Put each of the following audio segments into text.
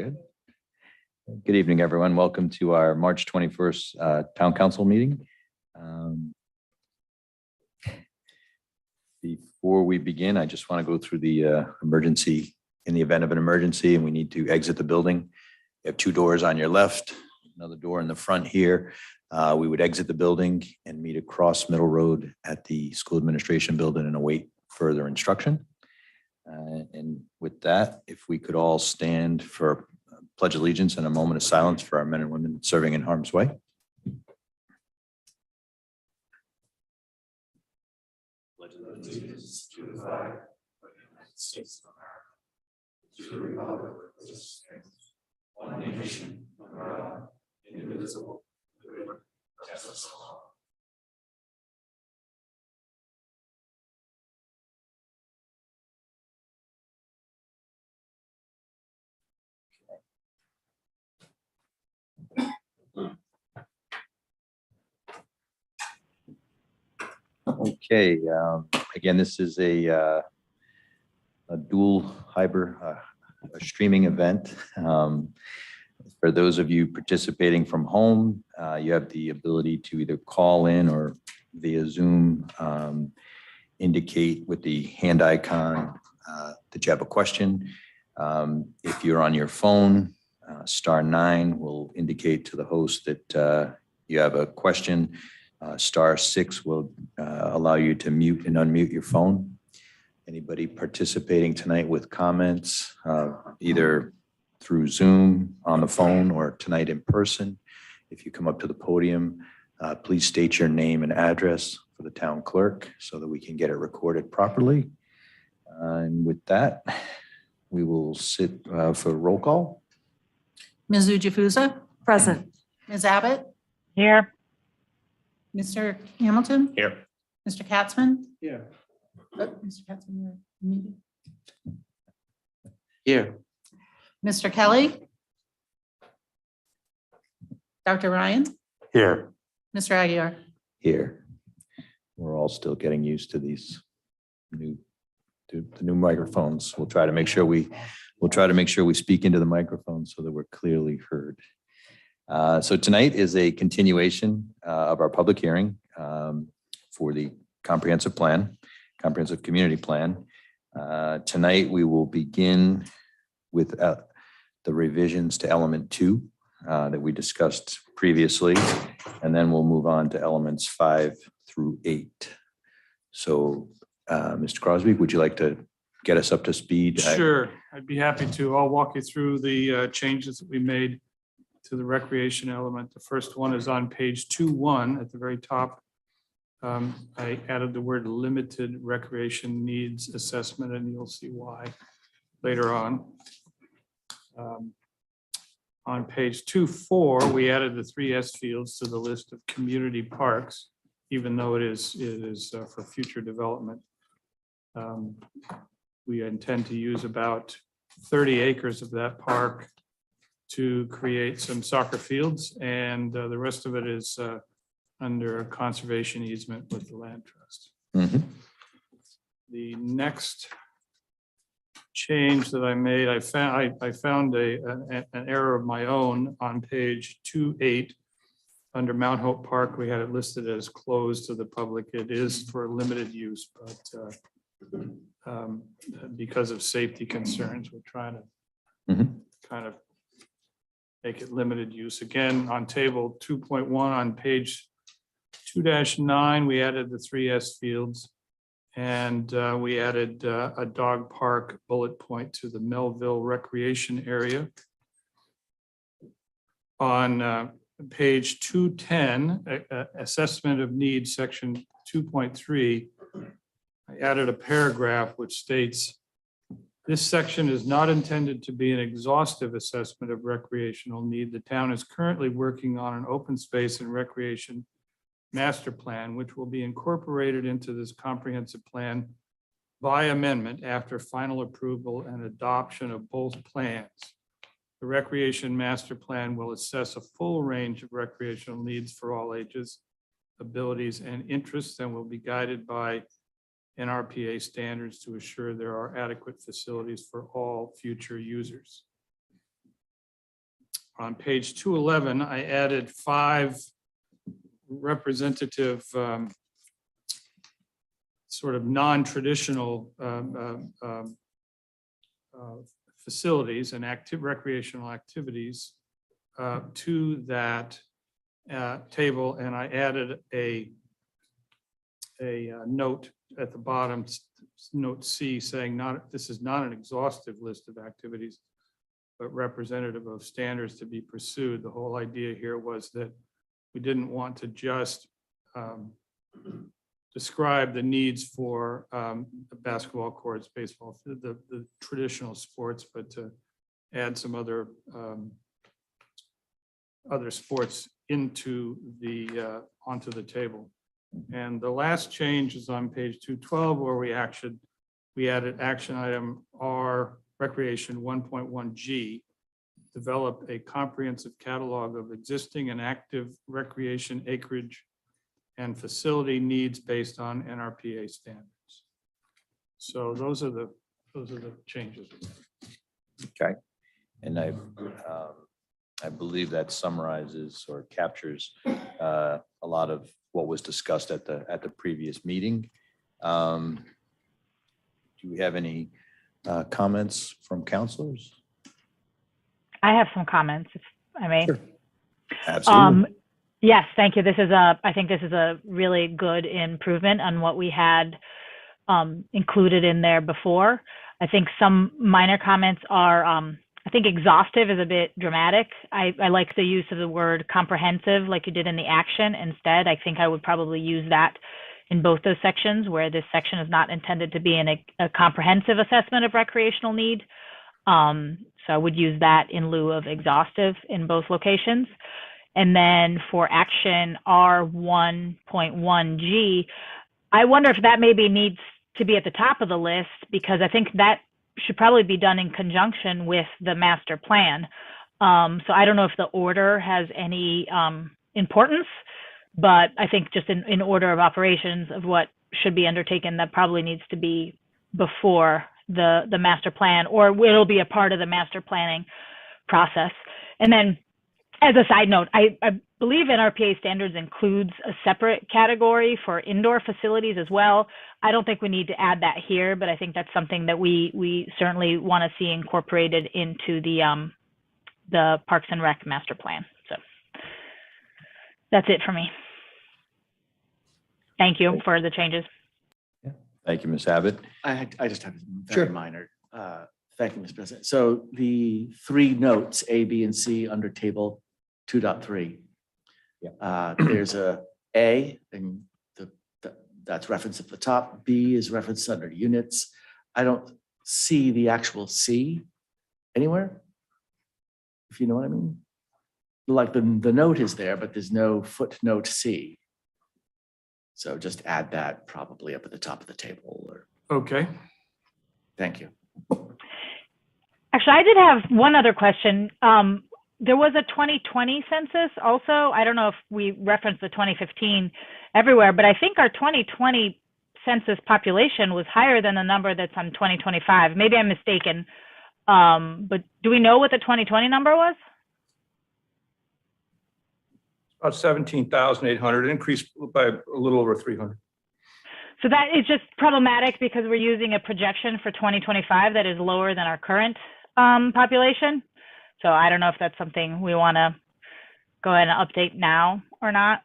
good. Good evening, everyone. Welcome to our March 21st Town Council meeting. Before we begin, I just want to go through the emergency. In the event of an emergency and we need to exit the building, you have two doors on your left, another door in the front here. We would exit the building and meet across Middle Road at the school administration building and await further instruction. And with that, if we could all stand for Pledge Allegiance and a moment of silence for our men and women serving in harm's way. Pledge allegiance to the flag of the United States of America, to the republic which stands one nation under God, indivisible, with liberty and justice for all. Okay, again, this is a dual hybrid streaming event. For those of you participating from home, you have the ability to either call in or via Zoom indicate with the hand icon that you have a question. If you're on your phone, *9 will indicate to the host that you have a question. *6 will allow you to mute and unmute your phone. Anybody participating tonight with comments, either through Zoom, on the phone, or tonight in person, if you come up to the podium, please state your name and address for the town clerk so that we can get it recorded properly. And with that, we will sit for roll call. Ms. Ujifusa? Present. Ms. Abbott? Here. Mr. Hamilton? Here. Mr. Katzman? Here. Mr. Katzman, you're muted. Here. Mr. Kelly? Dr. Ryan? Here. Mr. Aguiar? Here. We're all still getting used to these the new microphones. We'll try to make sure we speak into the microphone so that we're clearly heard. So tonight is a continuation of our public hearing for the comprehensive community plan. Tonight we will begin with the revisions to element 2 that we discussed previously, and then we'll move on to elements 5 through 8. So Mr. Crosby, would you like to get us up to speed? Sure, I'd be happy to. I'll walk you through the changes that we made to the recreation element. The first one is on page 2.1 at the very top. I added the word limited recreation needs assessment, and you'll see why later on. On page 2.4, we added the 3 S fields to the list of community parks, even though it is for future development. We intend to use about 30 acres of that park to create some soccer fields, and the rest of it is under a conservation easement with the land trust. Mm-hmm. The next change that I made, I found an error of my own on page 2.8. Under Mount Hope Park, we had it listed as closed to the public. It is for limited use, but because of safety concerns, we're trying to kind of make it limited use. Again, on table 2.1 on page 2-9, we added the 3 S fields, and we added a dog park bullet point to the Melville recreation area. On page 210, assessment of needs, section 2.3, I added a paragraph which states, this section is not intended to be an exhaustive assessment of recreational need. The town is currently working on an open space and recreation master plan, which will be incorporated into this comprehensive plan by amendment after final approval and adoption of both plans. The recreation master plan will assess a full range of recreational needs for all ages, abilities, and interests, and will be guided by NRPA standards to assure there are adequate facilities for all future users. on page 211, I added 5 representative sort of non-traditional facilities and recreational activities to that table, and I added a note at the bottom, note C, saying this is not an exhaustive list of activities, but representative of standards to be pursued. The whole idea here was that we didn't want to just describe the needs for the basketball courts, baseball, the traditional sports, but to add some other sports into onto the table. And the last change is on page 212, where we added action item R, recreation 1.1G, develop a comprehensive catalog of existing and active recreation acreage and facility needs based on NRPA standards. So those are the changes. Okay. And I believe that summarizes or captures a lot of what was discussed at the previous meeting. Do we have any comments from counselors? I have some comments, if I may. Sure. Absolutely. Yes, thank you. I think this is a really good improvement on what we had included in there before. I think some minor comments are, I think exhaustive is a bit dramatic. I like the use of the word comprehensive like you did in the action instead. I think I would probably use that in both those sections, where this section is not intended to be a comprehensive assessment of recreational need. So I would use that in lieu of exhaustive in both locations. And then for action R1.1G, I wonder if that maybe needs to be at the top of the list, because I think that should probably be done in conjunction with the master plan. So I don't know if the order has any importance, but I think just in order of operations of what should be undertaken, that probably needs to be before the master plan, or it'll be a part of the master planning process. And then as a side note, I believe NRPA standards includes a separate category for indoor facilities as well. I don't think we need to add that here, but I think that's something that we certainly want to see incorporated into the Parks and Rec master plan. So that's it for me. Thank you for the changes. Yeah. Thank you, Ms. Abbott. I just have a very minor. Thank you, Mr. President. So the 3 notes, A, B, and C under table 2.3. Yeah. There's a A, and that's referenced at the top. B is referenced under units. I don't see the actual C anywhere, if you know what I mean. Like the note is there, but there's no footnote C. So just add that probably up at the top of the table. Or Okay. Thank you. Actually, I did have one other question. There was a 2020 census also. I don't know if we referenced the 2015 everywhere, but I think our 2020 census population was higher than the number that's on 2025. Maybe I'm mistaken. But do we know what the 2020 number was? About 17,800, increased by a little over 300. So that is just problematic because we're using a projection for 2025 that is lower than our current population. So I don't know if that's something we want to go ahead and update now or not.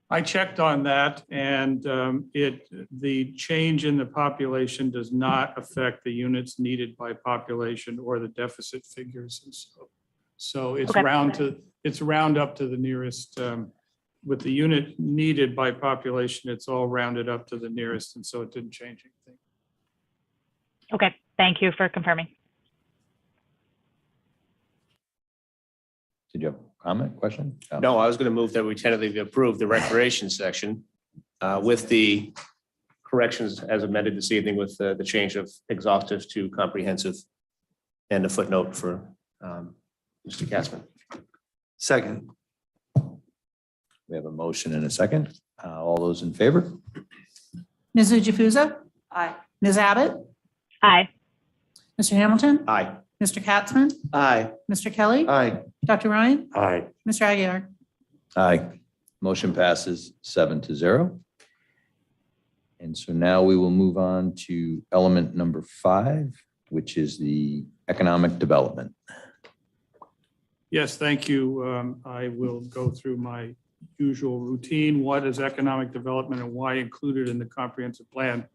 I checked on that, and the change in the population does not affect the units needed by population or the deficit figures. And so it's Okay. round up to the nearest, with the unit needed by population, it's all rounded up to the nearest, and so it didn't change anything. Okay, thank you for confirming. Did you have a comment, question? No, I was going to move that we tentatively approve the recreation section with the corrections as amended this evening with the change of exhaustive to comprehensive and a footnote for Mr. Katzman. Second. We have a motion and a second. All those in favor? Ms. Jukusa? Aye. Ms. Abbott? Aye. Mr. Hamilton? Aye. Mr. Katzman, Aye. Mr. Kelly, Aye. Dr. Ryan, Aye. Mr. Aguilar. Aye. Motion passes 7-0. And so now we will move on to element number 5, which is the economic development. Yes, thank you. I will go through my usual routine. What is economic development and why included in the comprehensive plan?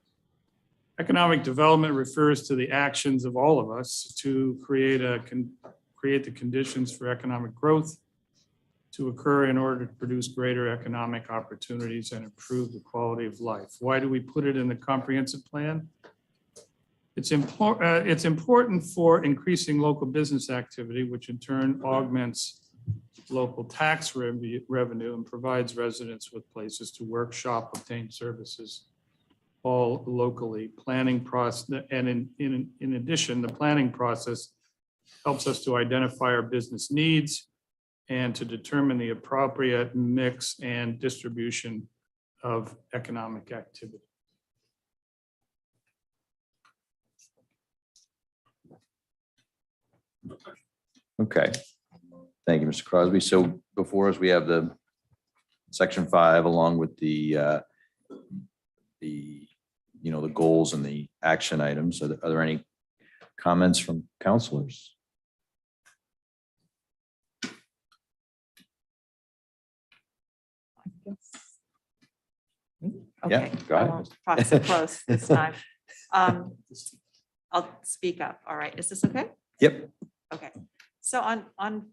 Economic development refers to the actions of all of us to create the conditions for economic growth to occur in order to produce greater economic opportunities and improve the quality of life. Why do we put it in the comprehensive plan? It's important for increasing local business activity, which in turn augments local tax revenue and provides residents with places to work, shop, obtain services, all locally. Planning process, and in addition, the planning process helps us to identify our business needs and to determine the appropriate mix and distribution of economic activity. Okay. Thank you, Mr. Crosby. So before us, we have the section 5 along with the the goals and the action items. Are there any comments from counselors? Yeah, Okay, go I ahead. won't talk so close this time. I'll speak up. All right, is this okay? Yep. Okay, so on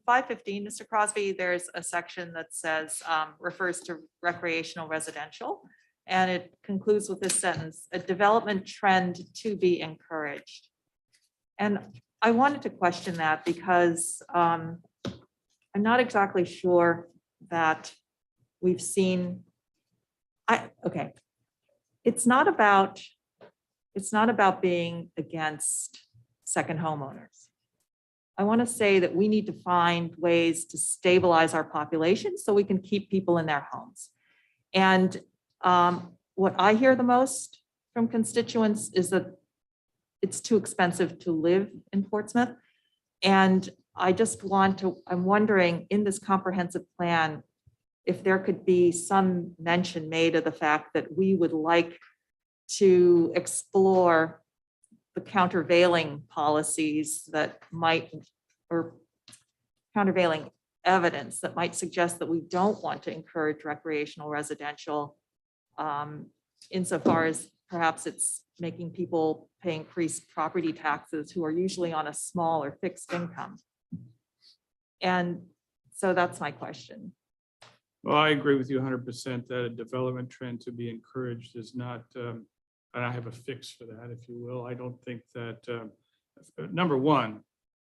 515, Mr. Crosby, there's a section that says, refers to recreational residential. And it concludes with this sentence, a development trend to be encouraged. And I wanted to question that because I'm not exactly sure that we've seen, okay. It's not about being against second homeowners. I want to say that we need to find ways to stabilize our population so we can keep people in their homes. And what I hear the most from constituents is that it's too expensive to live in Portsmouth. And I'm wondering in this comprehensive plan, if there could be some mention made of the fact that we would like to explore the countervailing policies that might, or countervailing evidence that might suggest that we don't want to encourage recreational residential insofar as perhaps it's making people pay increased property taxes who are usually on a small or fixed income. And so that's my question. Well, I agree with you 100% that a development trend to be encouraged is not, and I have a fix for that, if you will. I don't think that, number one,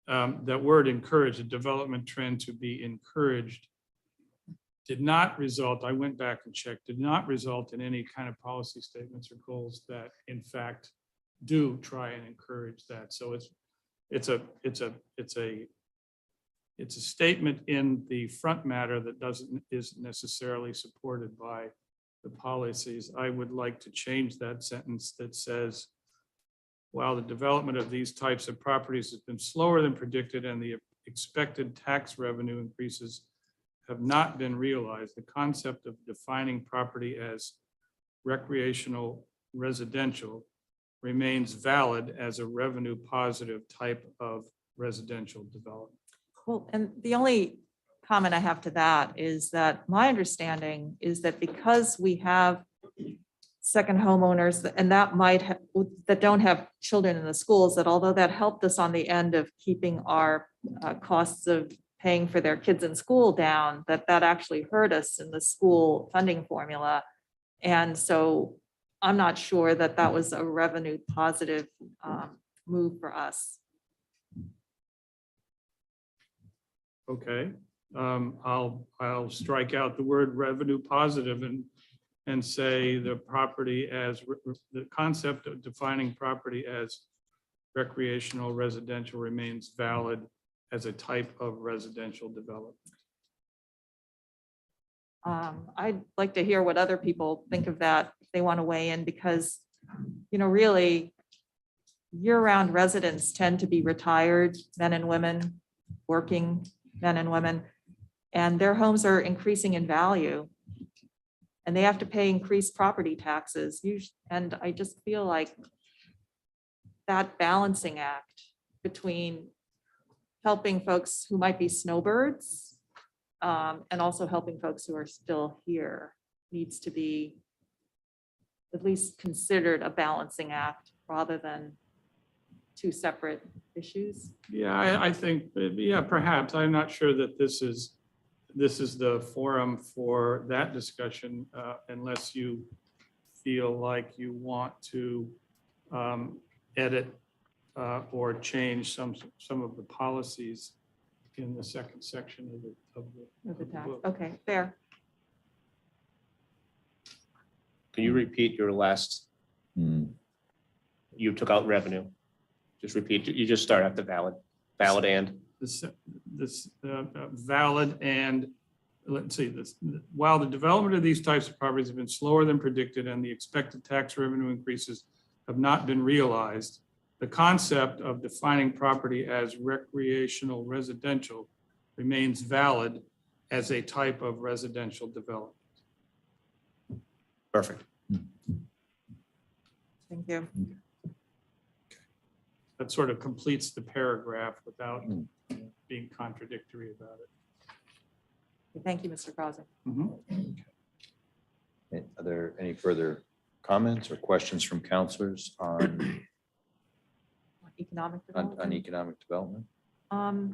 that word encourage, a development trend to be encouraged did not result, I went back and checked, did not result in any kind of policy statements or goals that in fact do try and encourage that. So it's a statement in the front matter that isn't necessarily supported by the policies. I would like to change that sentence that says, while the development of these types of properties has been slower than predicted and the expected tax revenue increases have not been realized, the concept of defining property as recreational residential remains valid as a revenue positive type of residential development. Well, and the only comment I have to that is that my understanding is that because we have second homeowners and that don't have children in the schools, that although that helped us on the end of keeping our costs of paying for their kids in school down, that actually hurt us in the school funding formula. And so I'm not sure that that was a revenue positive move for us. Okay, I'll strike out the word revenue positive and say the property as, the concept of defining property as recreational residential remains valid as a type of residential development. I'd like to hear what other people think of that, if they want to weigh in, because, really, year-round residents tend to be retired men and women, working men and women, and their homes are increasing in value. And they have to pay increased property taxes. And I just feel like that balancing act between helping folks who might be snowbirds and also helping folks who are still here needs to be at least considered a balancing act rather than two separate issues. Yeah, I think, yeah, perhaps. I'm not sure that this is the forum for that discussion unless you feel like you want to edit or change some of the policies in the second section of the Tax. book. Okay, fair. Can you repeat your last, Hmm. you took out revenue? Just repeat, you just start at the valid and. This valid and, let's see, while the development of these types of properties have been slower than predicted and the expected tax revenue increases have not been realized, the concept of defining property as recreational residential remains valid as a type of residential development. Perfect. Thank you. That sort of completes the paragraph without being contradictory about it. Thank you, Mr. Crosby. Are there any further comments or questions from counselors on Economic development. on economic development? I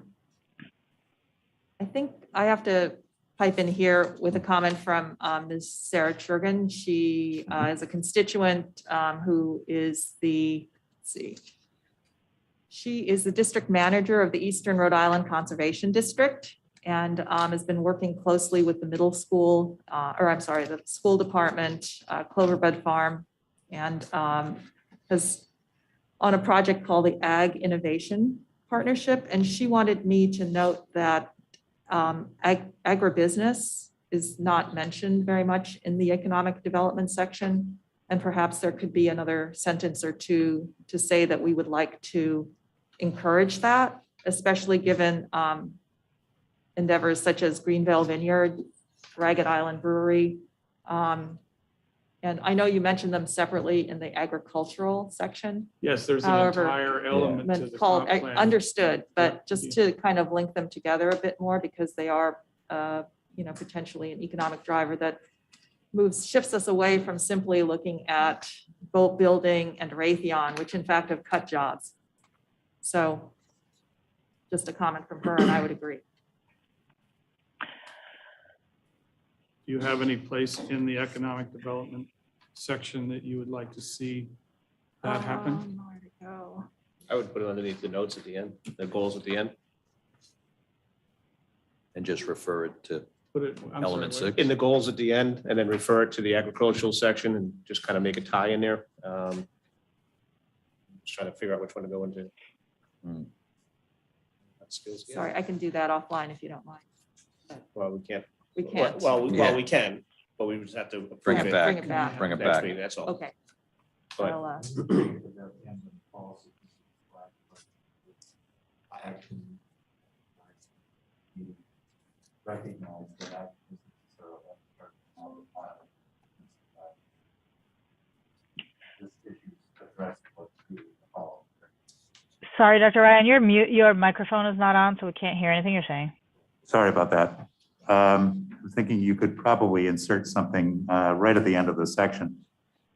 think I have to pipe in here with a comment from Ms. Sarah Churgan. She is a constituent who is she is the district manager of the Eastern Rhode Island Conservation District and has been working closely with the middle school, the school department, Cloverbud Farm, and has on a project called the Ag Innovation Partnership. And she wanted me to note that agribusiness is not mentioned very much in the economic development section. And perhaps there could be another sentence or two to say that we would like to encourage that, especially given endeavors such as Greenville Vineyard, Ragged Island Brewery. And I know you mentioned them separately in the agricultural section. Yes, there's an However, entire element to the Called, comp plan. understood, but Yeah, just to kind of link them together a bit more because they are, potentially an economic driver that shifts us away from simply looking at boat building and Raytheon, which in fact have cut jobs. So just a comment from her, and I would agree. Do you have any place in the economic development section that you would like to see that happen? Where to go? I would put it underneath the notes at the end, the goals at the end. And just refer it to Put it, I'm element sorry, 6. In the goals at the end, and then refer it to the agricultural section and just kind of make a tie in there. Just trying to figure out which one to go into. Hmm. Skills, yeah. Sorry, I can do that offline if you don't mind. Well, we can't. We can't. Well, Yeah. we can, but we just have to. Bring approve it back. Bring it back. Bring it Next back. meeting, that's all. Okay. Go ahead. I'll, Recognize that this issue addressed what we follow. Sorry, Dr. Ryan, your microphone is not on, so we can't hear anything you're saying. Sorry about that. I'm thinking you could probably insert something right at the end of the section.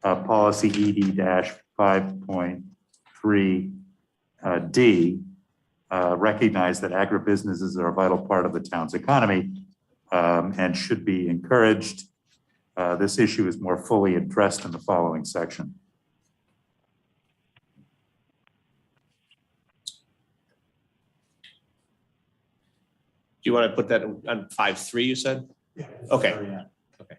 Policy ED-5.3D recognize that agribusinesses are a vital part of the town's economy and should be encouraged. This issue is more fully addressed in the following section. Do you want to put that on 5.3, you said? Okay. Okay.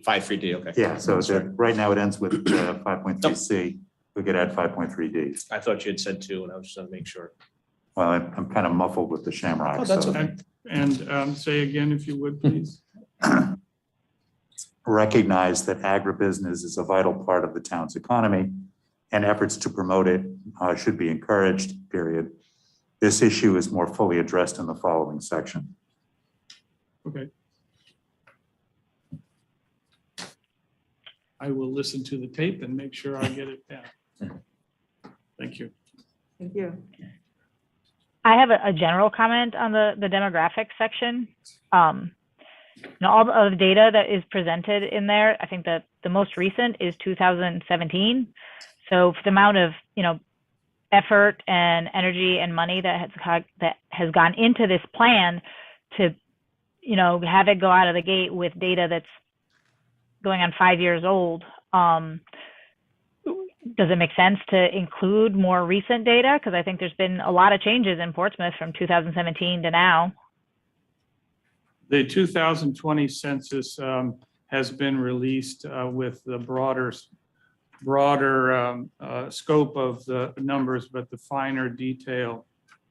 5.3D, okay. Yeah, so right now it ends with 5.3C. We could add 5.3D. I thought you had said 2, and I was just going to make sure. Well, I'm kind of muffled with the shamrock. Oh, that's so- okay. And say again, if you would, please. Recognize that agribusiness is a vital part of the town's economy and efforts to promote it should be encouraged, period. This issue is more fully addressed in the following section. Okay. I will listen to the tape and make sure I get it down. Thank you. Thank you. I have a general comment on the demographic section. All of the data that is presented in there, I think that the most recent is 2017. So for the amount of, effort and energy and money that has gone into this plan to, have it go out of the gate with data that's going on 5 years old, does it make sense to include more recent data? Because I think there's been a lot of changes in Portsmouth from 2017 to now. The 2020 census has been released with the broader scope of the numbers, but the finer detail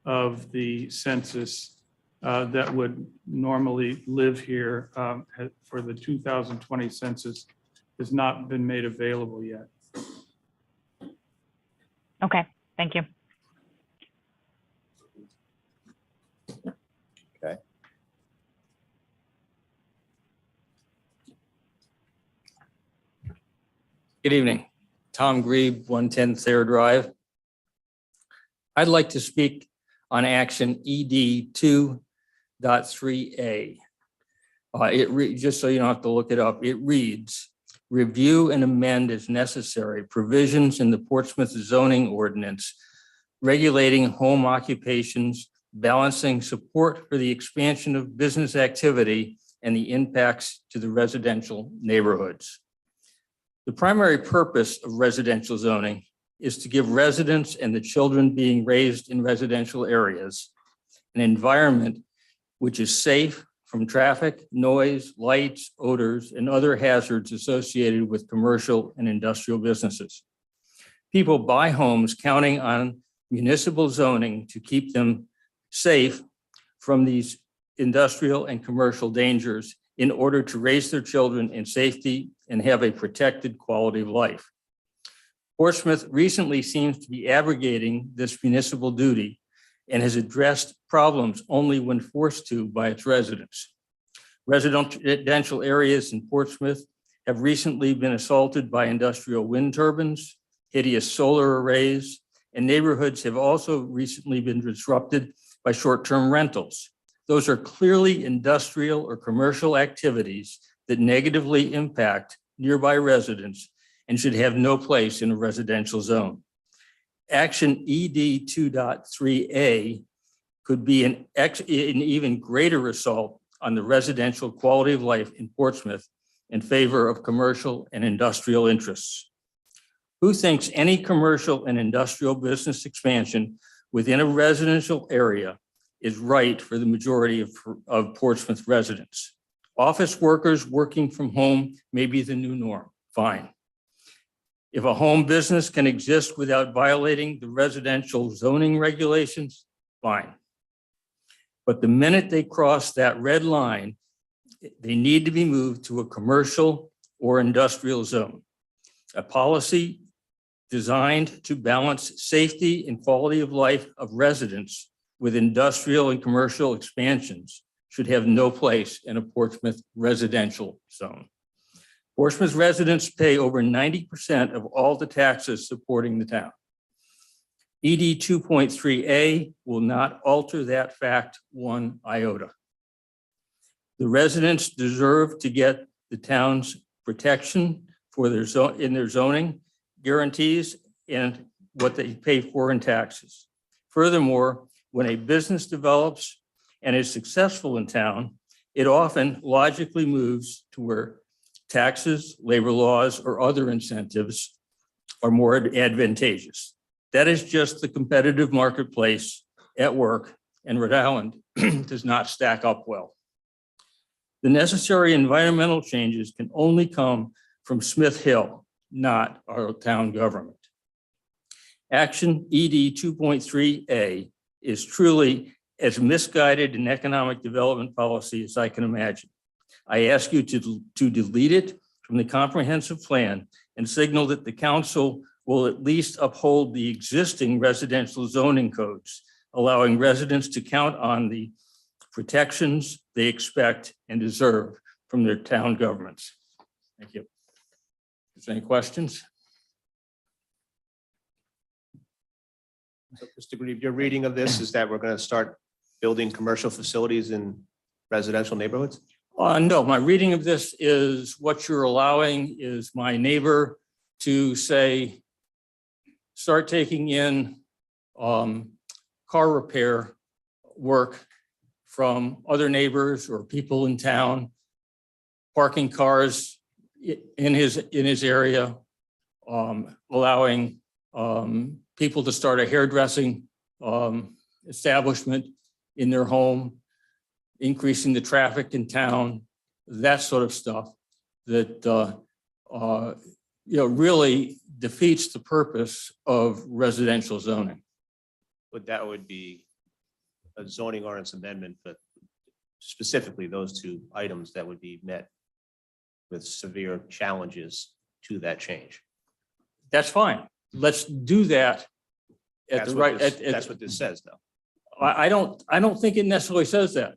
of the census that would normally live here for the 2020 census has not been made available yet. Okay, thank you. Okay. Good evening. Tom Grieb, 110 Thayer Drive. I'd like to speak on action ED 2.3A. Just so you don't have to look it up, it reads, review and amend as necessary provisions in the Portsmouth zoning ordinance regulating home occupations, balancing support for the expansion of business activity and the impacts to the residential neighborhoods. The primary purpose of residential zoning is to give residents and the children being raised in residential areas an environment which is safe from traffic, noise, lights, odors, and other hazards associated with commercial and industrial businesses. People buy homes counting on municipal zoning to keep them safe from these industrial and commercial dangers in order to raise their children in safety and have a protected quality of life. Portsmouth recently seems to be abrogating this municipal duty and has addressed problems only when forced to by its residents. Residential areas in Portsmouth have recently been assaulted by industrial wind turbines, hideous solar arrays, and neighborhoods have also recently been disrupted by short-term rentals. Those are clearly industrial or commercial activities that negatively impact nearby residents and should have no place in a residential zone. Action ED 2.3A could be an even greater assault on the residential quality of life in Portsmouth in favor of commercial and industrial interests. Who thinks any commercial and industrial business expansion within a residential area is right for the majority of Portsmouth residents? Office workers working from home may be the new norm, fine. If a home business can exist without violating the residential zoning regulations, fine. But the minute they cross that red line, they need to be moved to a commercial or industrial zone. A policy designed to balance safety and quality of life of residents with industrial and commercial expansions should have no place in a Portsmouth residential zone. Portsmouth residents pay over 90% of all the taxes supporting the town. ED 2.3A will not alter that fact one iota. The residents deserve to get the town's protection for their zoning guarantees and what they pay for in taxes. Furthermore, when a business develops and is successful in town, it often logically moves to where taxes, labor laws, or other incentives are more advantageous. That is just the competitive marketplace at work, and Rhode Island does not stack up well. The necessary environmental changes can only come from Smith Hill, not our town government. Action ED 2.3A is truly as misguided an economic development policy as I can imagine. I ask you to delete it from the comprehensive plan and signal that the council will at least uphold the existing residential zoning codes, allowing residents to count on the protections they expect and deserve from their town governments. Thank you. Is there any questions? So, Mr. Grieve, your reading of this is that we're going to start building commercial facilities in residential neighborhoods? No, my reading of this is what you're allowing is my neighbor to say, start taking in car repair work from other neighbors or people in town, parking cars in his area, allowing people to start a hairdressing establishment in their home, increasing the traffic in town, that sort of stuff that really defeats the purpose of residential zoning. But that would be a zoning ordinance amendment, but specifically those two items that would be met with severe challenges to that change. That's fine. Let's do that at That's the what right. this- That's what this says, though. I don't think it necessarily says that.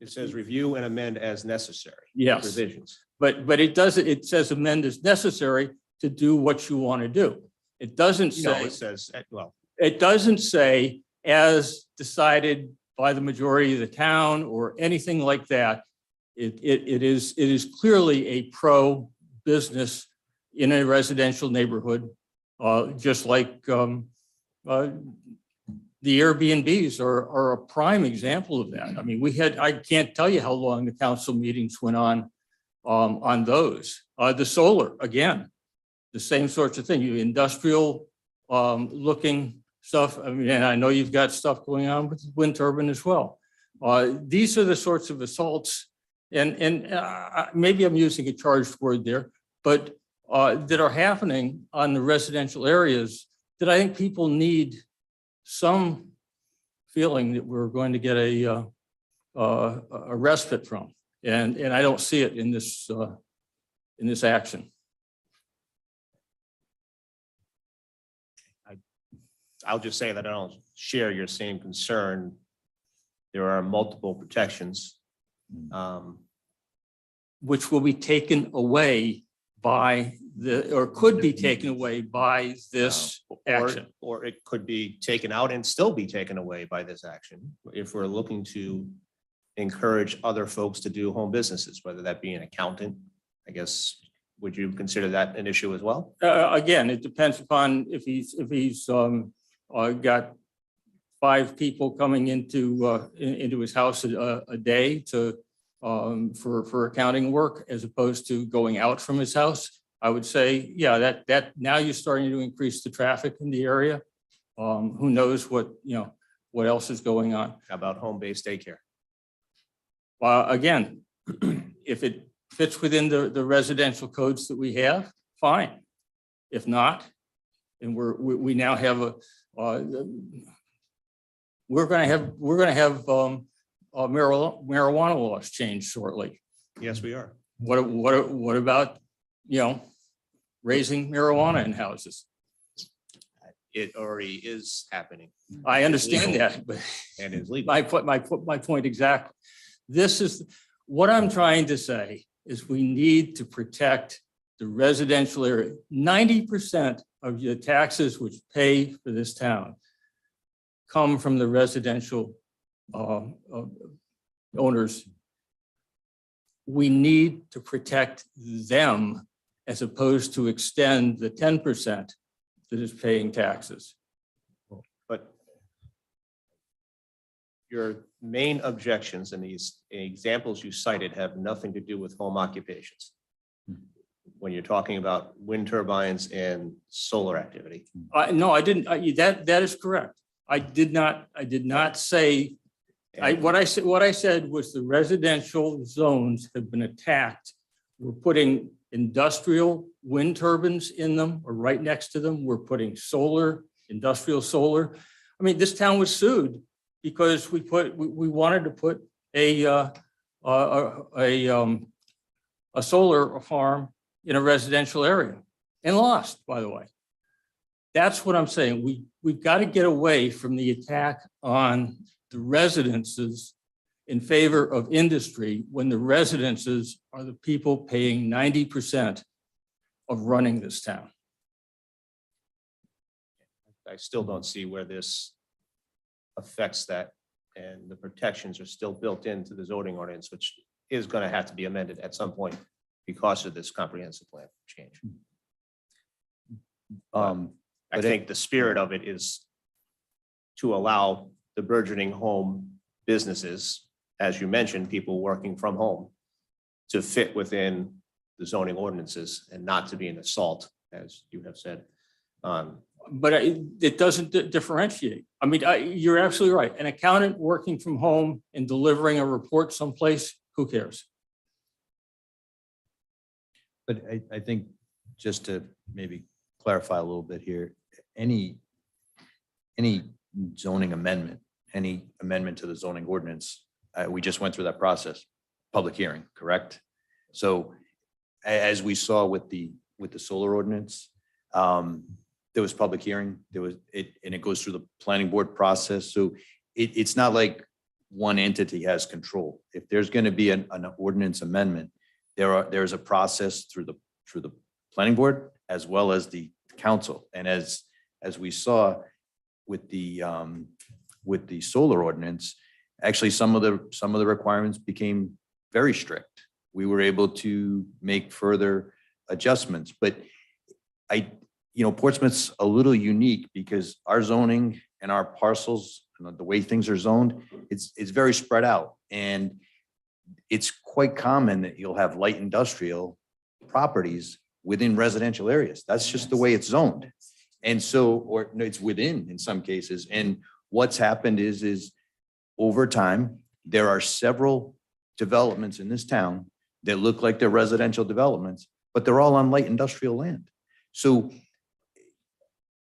It says review and amend as necessary. Yes. Provisions. But it does, it says amend as necessary to do what you want to do. It doesn't No, say, it says, well, it doesn't say as decided by the majority of the town or anything like that. It is clearly a pro-business in a residential neighborhood, just like the Airbnbs are a prime example of that. I mean, I can't tell you how long the council meetings went on those. The solar, again, the same sorts of thing, industrial looking stuff. I mean, and I know you've got stuff going on with wind turbine as well. These are the sorts of assaults, and maybe I'm using a charged word there, but that are happening on the residential areas that I think people need some feeling that we're going to get a respite from, and I don't see it in this action. I'll just say that I don't share your same concern. There are multiple protections. Which will be taken away by or could be taken away by this action. Or it could be taken out and still be taken away by this action if we're looking to encourage other folks to do home businesses, whether that be an accountant. I guess, would you consider that an issue as well? Again, it depends upon if he's got 5 people coming into his house a day for accounting work as opposed to going out from his house. I would say, yeah, that now you're starting to increase the traffic in the area. Who knows what else is going on? How about home-based daycare? Again, if it fits within the residential codes that we have, fine. If not, and we now have we're going to have marijuana laws changed shortly. Yes, we are. What about raising marijuana in houses? It already is happening. I understand that, but And is legal. my point exactly. This is what I'm trying to say is we need to protect the residential area. 90% of the taxes which pay for this town come from the residential owners. We need to protect them as opposed to extend the 10% that is paying taxes. But your main objections and these examples you cited have nothing to do with home occupations. When you're talking about wind turbines and solar activity. No, I didn't. That is correct. I did not say. What I said was the residential zones have been attacked. We're putting industrial wind turbines in them or right next to them. We're putting solar, industrial solar. I mean, this town was sued because we wanted to put a solar farm in a residential area and lost, by the way. That's what I'm saying. We've got to get away from the attack on the residences in favor of industry when the residences are the people paying 90% of running this town. I still don't see where this affects that. And the protections are still built into the zoning ordinance, which is going to have to be amended at some point because of this comprehensive plan change. I think the spirit of it is to allow the burgeoning home businesses, as you mentioned, people working from home, to fit within the zoning ordinances and not to be an assault, as you have said. But it doesn't differentiate. I mean, you're absolutely right. An accountant working from home and delivering a report someplace, who cares? But I think just to maybe clarify a little bit here, any zoning amendment, any amendment to the zoning ordinance, we just went through that process, public hearing, correct? So as we saw with the solar ordinance, there was public hearing, and it goes through the planning board process. So it's not like one entity has control. If there's going to be an ordinance amendment, there's a process through the planning board as well as the council. And as we saw with the solar ordinance, actually some of the requirements became very strict. We were able to make further adjustments, but Portsmouth's a little unique because our zoning and our parcels, the way things are zoned, it's very spread out. And it's quite common that you'll have light industrial properties within residential areas. That's just the way it's zoned. And so, or no, it's within in some cases. And what's happened is over time, there are several developments in this town that look like they're residential developments, but they're all on light industrial land. So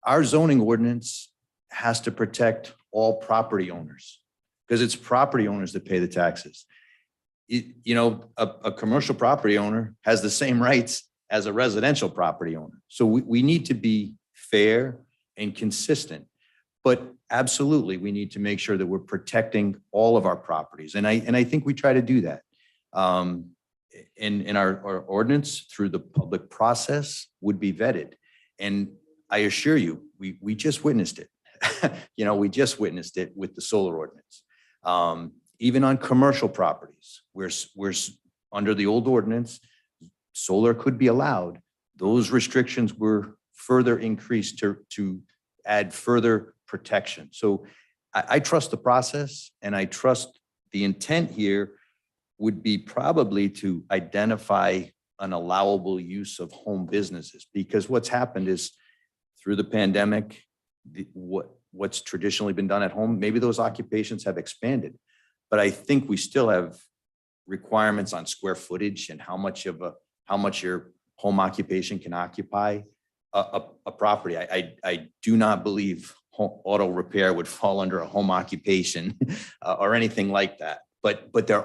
our zoning ordinance has to protect all property owners because it's property owners that pay the taxes. A commercial property owner has the same rights as a residential property owner. So we need to be fair and consistent, but absolutely we need to make sure that we're protecting all of our properties. And I think we try to do that. In our ordinance through the public process would be vetted. And I assure you, we just witnessed it. We just witnessed it with the solar ordinance. Even on commercial properties, we're under the old ordinance, solar could be allowed. Those restrictions were further increased to add further protection. So I trust the process, and I trust the intent here would be probably to identify an allowable use of home businesses, because what's happened is through the pandemic, what's traditionally been done at home, maybe those occupations have expanded, but I think we still have requirements on square footage and how much your home occupation can occupy a property. I do not believe auto repair would fall under a home occupation or anything like that. But there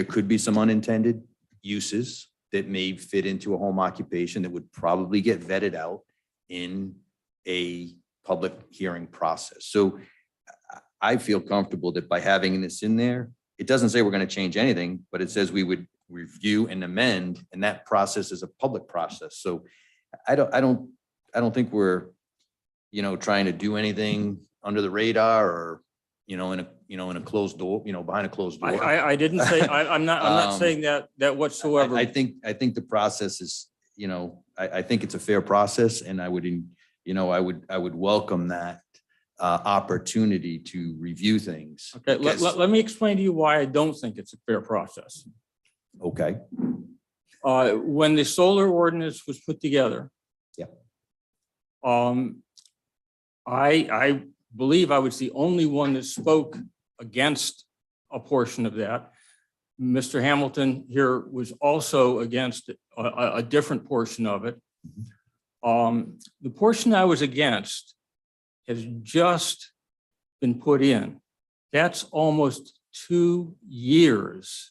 could be some unintended uses that may fit into a home occupation that would probably get vetted out in a public hearing process. So I feel comfortable that by having this in there, it doesn't say we're going to change anything, but it says we would review and amend, and that process is a public process. So I don't think we're, trying to do anything under the radar or, in a closed door, behind a closed door. I didn't say, I'm not saying that whatsoever. I think the process is, I think it's a fair process, and I would welcome that opportunity to review things. Okay, let me explain to you why I don't think it's a fair process. Okay. When the solar ordinance was put together. Yeah. I believe I was the only one that spoke against a portion of that. Mr. Hamilton here was also against a different portion of it. The portion I was against has just been put in. That's almost 2 years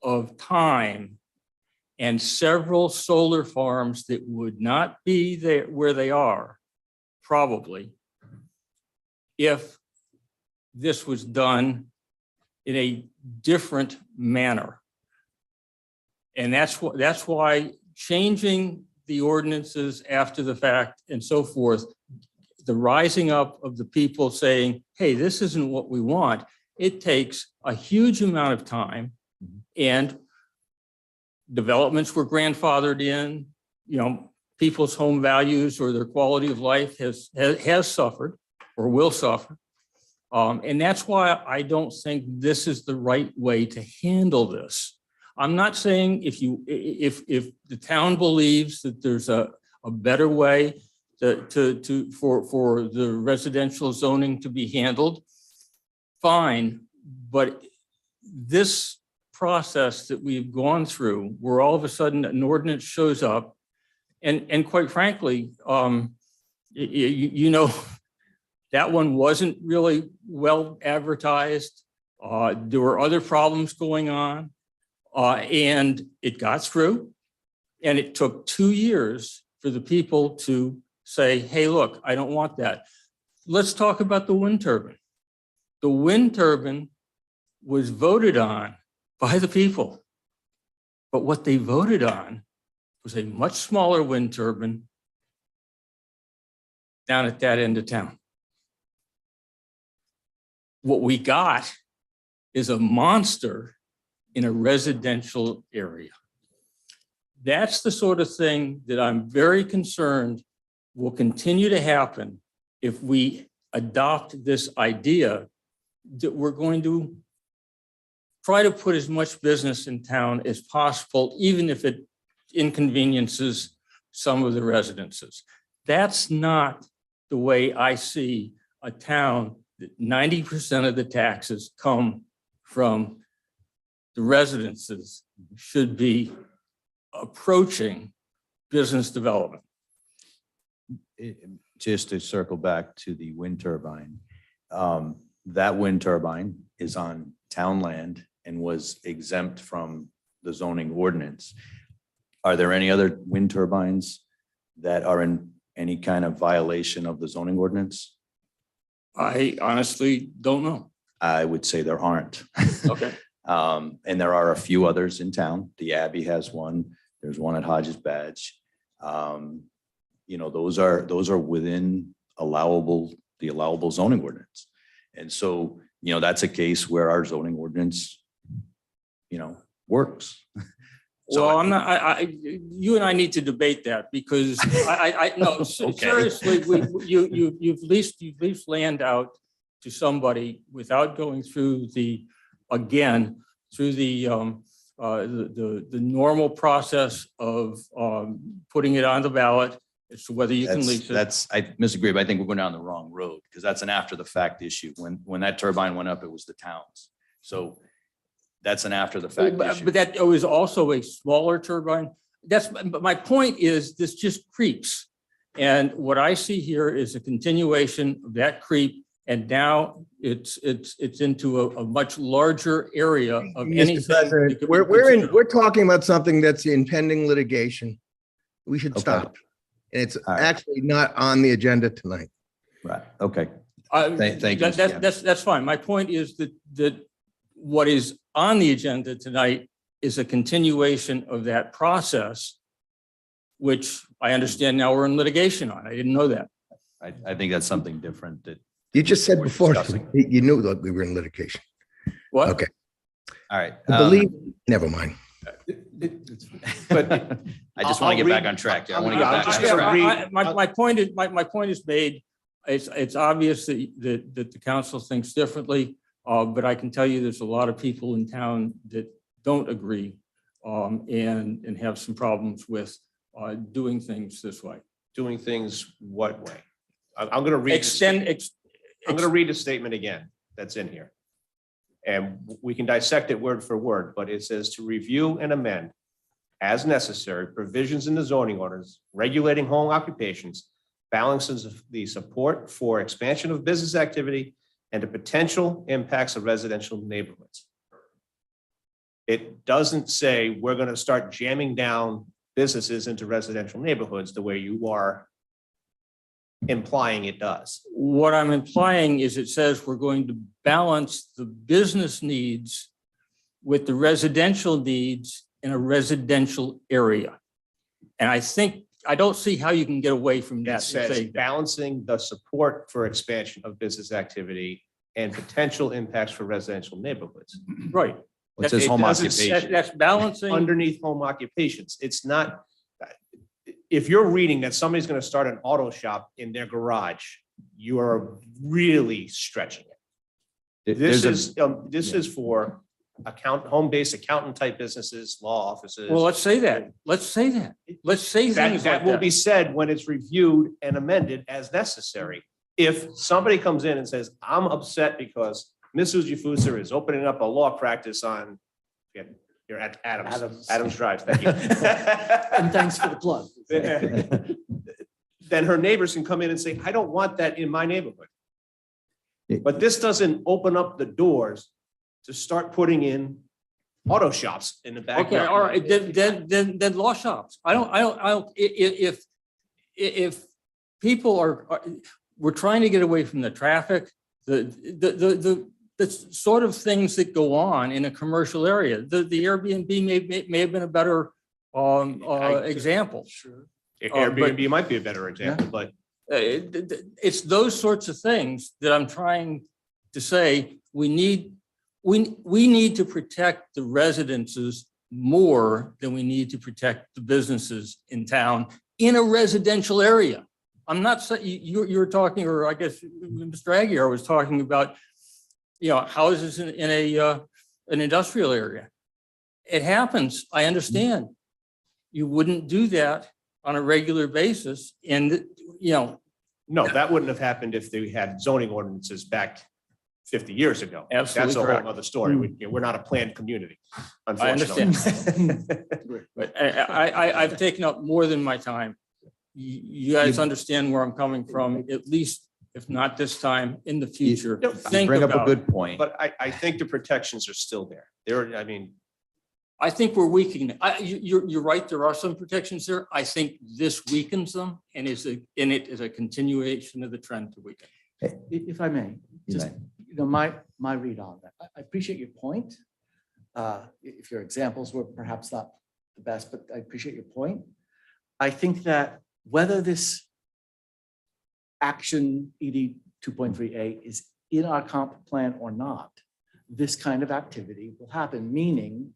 of time and several solar farms that would not be there where they are, probably, if this was done in a different manner. And that's why changing the ordinances after the fact and so forth, the rising up of the people saying, hey, this isn't what we want, it takes a huge amount of time, and developments were grandfathered in, people's home values or their quality of life has suffered or will suffer. And that's why I don't think this is the right way to handle this. I'm not saying if the town believes that there's a better way for the residential zoning to be handled, fine. But this process that we've gone through, where all of a sudden an ordinance shows up, and quite frankly, that one wasn't really well advertised. There were other problems going on, and it got through. And it took 2 years for the people to say, hey, look, I don't want that. Let's talk about the wind turbine. The wind turbine was voted on by the people. But what they voted on was a much smaller wind turbine down at that end of town. What we got is a monster in a residential area. That's the sort of thing that I'm very concerned will continue to happen if we adopt this idea that we're going to try to put as much business in town as possible, even if it inconveniences some of the residences. That's not the way I see a town that 90% of the taxes come from the residences should be approaching business development. Just to circle back to the wind turbine, that wind turbine is on town land and was exempt from the zoning ordinance. Are there any other wind turbines that are in any kind of violation of the zoning ordinance? I honestly don't know. I would say there aren't. Okay. And there are a few others in town. The Abbey has one. There's one at Hodges Badge. Those are within the allowable zoning ordinance. And so, that's a case where our zoning ordinance, works. So Well, I'm not, you and I need to debate that because no, Okay. seriously, you've leased land out to somebody without going through the normal process of putting it on the ballot as to whether you can lease it. I disagree, but I think we're going down the wrong road because that's an after the fact issue. When that turbine went up, it was the towns. So that's an after the fact issue. But that was also a smaller turbine. But my point is this just creeps. And what I see here is a continuation of that creep. And now it's into a much larger area of anything. Mr. President, we're talking about something that's in pending litigation. We should Okay. stop. And it's All right. actually not on the agenda tonight. Right. Okay. Thank you, Mr. Chairman. That's fine. My point is that what is on the agenda tonight is a continuation of that process, which I understand now we're in litigation on. I didn't know that. I think that's something different that. You just said We're before, discussing. you knew that we were in litigation. What? Okay. All right. I believe, never mind. But I just want to get back on track. I want to get back on track. My point is made. It's obvious that the council thinks differently, but I can tell you there's a lot of people in town that don't agree and have some problems with doing things this way. Doing things what way? I'm going to read. I'm going to read the statement again that's in here. And we can dissect it word for word, but it says to review and amend as necessary provisions in the zoning orders regulating home occupations, balances of the support for expansion of business activity and the potential impacts of residential neighborhoods. It doesn't say we're going to start jamming down businesses into residential neighborhoods the way you are implying it does. What I'm implying is it says we're going to balance the business needs with the residential needs in a residential area. And I don't see how you can get away from It that. says balancing the support for expansion of business activity and potential impacts for residential neighborhoods. Right. It says It home doesn't- occupation. That's balancing. Underneath home occupations, it's not, if you're reading that somebody's going to start an auto shop in their garage, you are really stretching it. This is for home-based accountant type businesses, law offices. Well, let's say that. Let's say that. Let's say things That like will that. be said when it's reviewed and amended as necessary. If somebody comes in and says, I'm upset because Ms. Ujifusa is opening up a law practice on, you're at Adams Drive, thank you. And thanks for the plug. Then her neighbors can come in and say, I don't want that in my neighborhood. But this doesn't open up the doors to start putting in auto shops in the backyard. Okay, all right, then law shops. I don't, if people we're trying to get away from the traffic, the sort of things that go on in a commercial area. The Airbnb may have been a better example. Sure. Airbnb might be a better example, but It's those sorts of things that I'm trying to say, we need to protect the residences more than we need to protect the businesses in town in a residential area. I'm not saying, you're talking, or I guess Mr. Aguirre was talking about, houses in an industrial area. It happens, I understand. You wouldn't do that on a regular basis, and, no, that wouldn't have happened if they had zoning ordinances back 50 years ago. Absolutely That's a correct. whole other story. We're not a planned community, I unfortunately. understand. But I've taken up more than my time. You guys understand where I'm coming from, at least if not this time, in the future. You Think Bring up a about good point. But I think the protections are still there. I think we're weakening. You're right. There are some protections there. I think this weakens them and it is a continuation of the trend to weaken. If I may, just, my read on that. I appreciate your point. If your examples were perhaps not the best, but I appreciate your point. I think that whether this action ED 2.3A is in our comp plan or not, this kind of activity will happen, meaning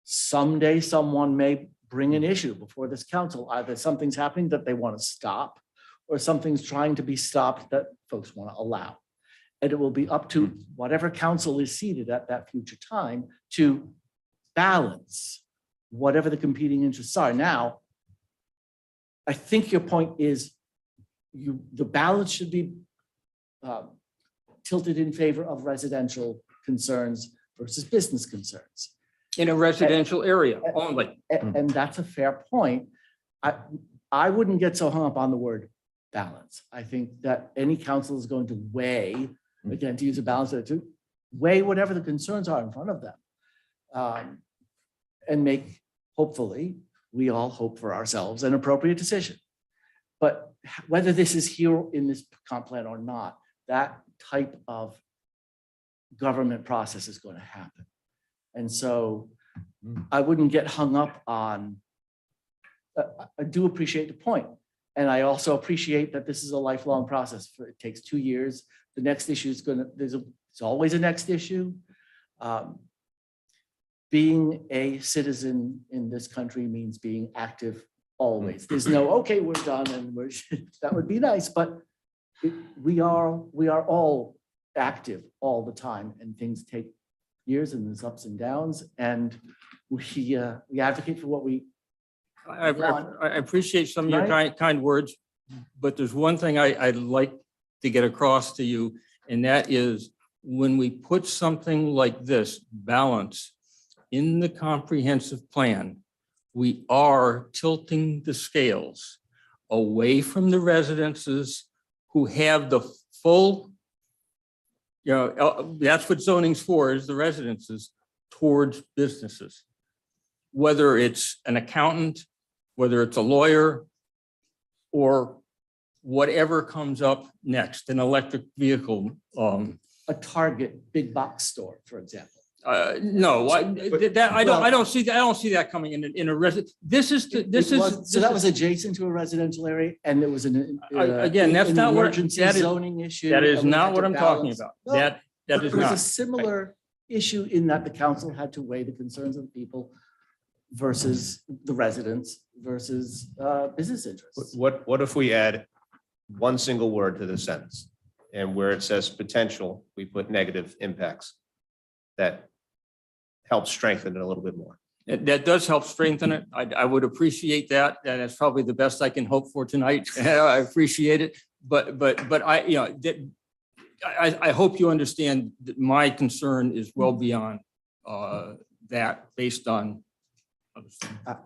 someday someone may bring an issue before this council, either something's happening that they want to stop or something's trying to be stopped that folks want to allow. And it will be up to whatever council is seated at that future time to balance whatever the competing interests are. Now, I think your point is the balance should be tilted in favor of residential concerns versus business concerns. In a residential area only. And that's a fair point. I wouldn't get so hung up on the word balance. I think that any council is going to weigh, again, to use a balance, to weigh whatever the concerns are in front of them. And make, hopefully, we all hope for ourselves, an appropriate decision. But whether this is here in this comp plan or not, that type of government process is going to happen. And so I wouldn't get hung up on, I do appreciate the point. And I also appreciate that this is a lifelong process. It takes 2 years. The next issue is there's always a next issue. Being a citizen in this country means being active always. There's no, okay, we're done and that would be nice, but we are all active all the time, and things take years and there's ups and downs, and we advocate for what we I appreciate some of your kind words, but there's one thing I'd like to get across to you, and that is when we put something like this, balance, in the comprehensive plan, we are tilting the scales away from the residences who have the full, that's what zoning's for, is the residences. towards businesses. Whether it's an accountant, whether it's a lawyer, or whatever comes up next, an electric vehicle. A Target big box store, for example. No, I don't see that. I don't see that coming in a resident. So that was adjacent to a residential area and there was Again, that's an not what, emergency that is, zoning issue. that is and we not had what to I'm talking balance- about. No, That is There was a not. similar issue in that the council had to weigh the concerns of the people versus the residents versus business interests. What if we add one single word to the sentence? And where it says potential, we put negative impacts. That helps strengthen it a little bit more. That does help strengthen it. I would appreciate that. And that's probably the best I can hope for tonight. I appreciate it. But I hope you understand that my concern is well beyond that based on.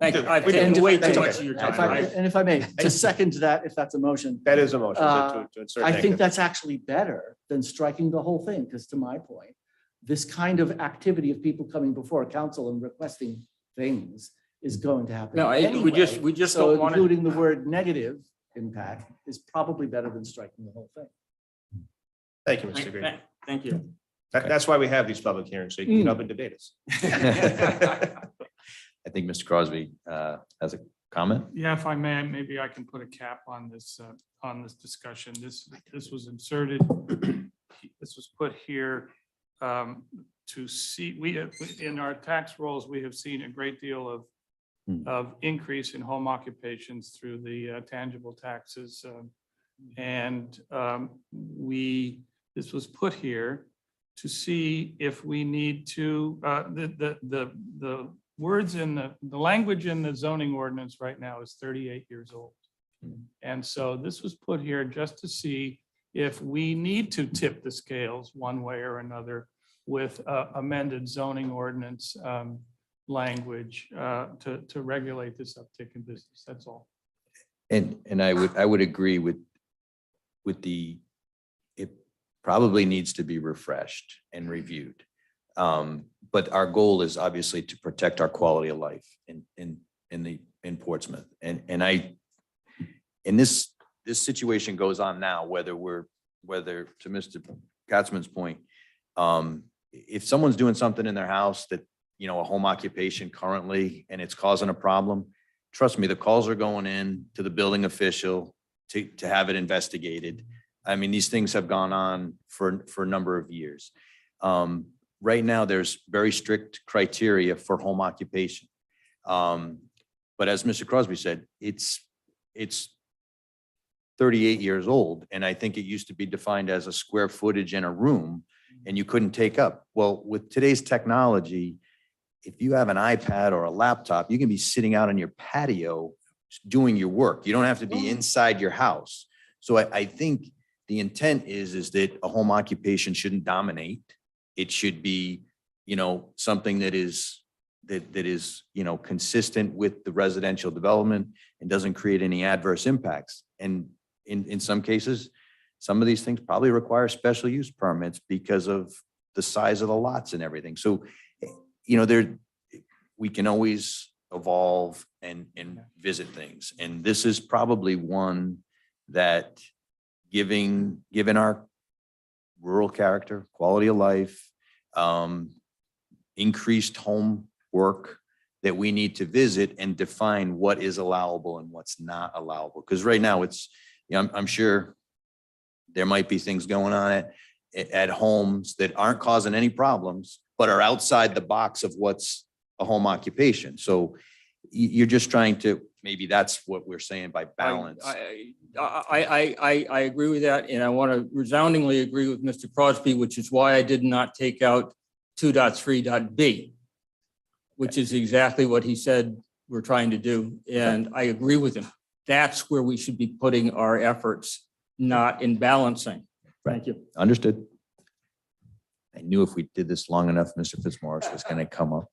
Thank you. I've taken way too much of your time. And if I may, to second that, if that's a motion, That is a motion to insert. I think negative. that's actually better than striking the whole thing, because to my point, this kind of activity of people coming before council and requesting things is going to happen. No, we just So don't want to. including the word negative impact is probably better than striking the whole thing. Thank you, Mr. Green. Thank you. That's why we have these public hearings, so you can get up and debate us. I think Mr. Crosby has a comment. Yeah, if I may, maybe I can put a cap on this discussion. This was inserted, this was put here to see, in our tax rolls, we have seen a great deal of increase in home occupations through the tangible taxes. And this was put here to see if we need to, the words in the language in the zoning ordinance right now is 38 years old. And so this was put here just to see if we need to tip the scales one way or another with amended zoning ordinance language to regulate this uptick in business. That's all. And I would agree with it probably needs to be refreshed and reviewed. But our goal is obviously to protect our quality of life in Portsmouth. And this situation goes on now, whether to Mr. Katzman's point, if someone's doing something in their house that, a home occupation currently, and it's causing a problem, trust me, the calls are going in to the building official to have it investigated. I mean, these things have gone on for a number of years. Right now, there's very strict criteria for home occupation. But as Mr. Crosby said, it's 38 years old. And I think it used to be defined as a square footage in a room and you couldn't take up. Well, with today's technology, if you have an iPad or a laptop, you can be sitting out on your patio doing your work. You don't have to be inside your house. So I think the intent is that a home occupation shouldn't dominate. It should be, something that is consistent with the residential development and doesn't create any adverse impacts. And in some cases, some of these things probably require special use permits because of the size of the lots and everything. So, we can always evolve and visit things. And this is probably one that given our rural character, quality of life, increased home work, that we need to visit and define what is allowable and what's not allowable. Because right now I'm sure there might be things going on at homes that aren't causing any problems, but are outside the box of what's a home occupation. So you're just trying to, maybe that's what we're saying by balance. I agree with that. And I want to resoundingly agree with Mr. Crosby, which is why I did not take out 2.3.b, which is exactly what he said we're trying to do. And I agree with him. That's where we should be putting our efforts, not in balancing. Thank you. Understood. I knew if we did this long enough, Mr. Fitzmaurice was going to come up.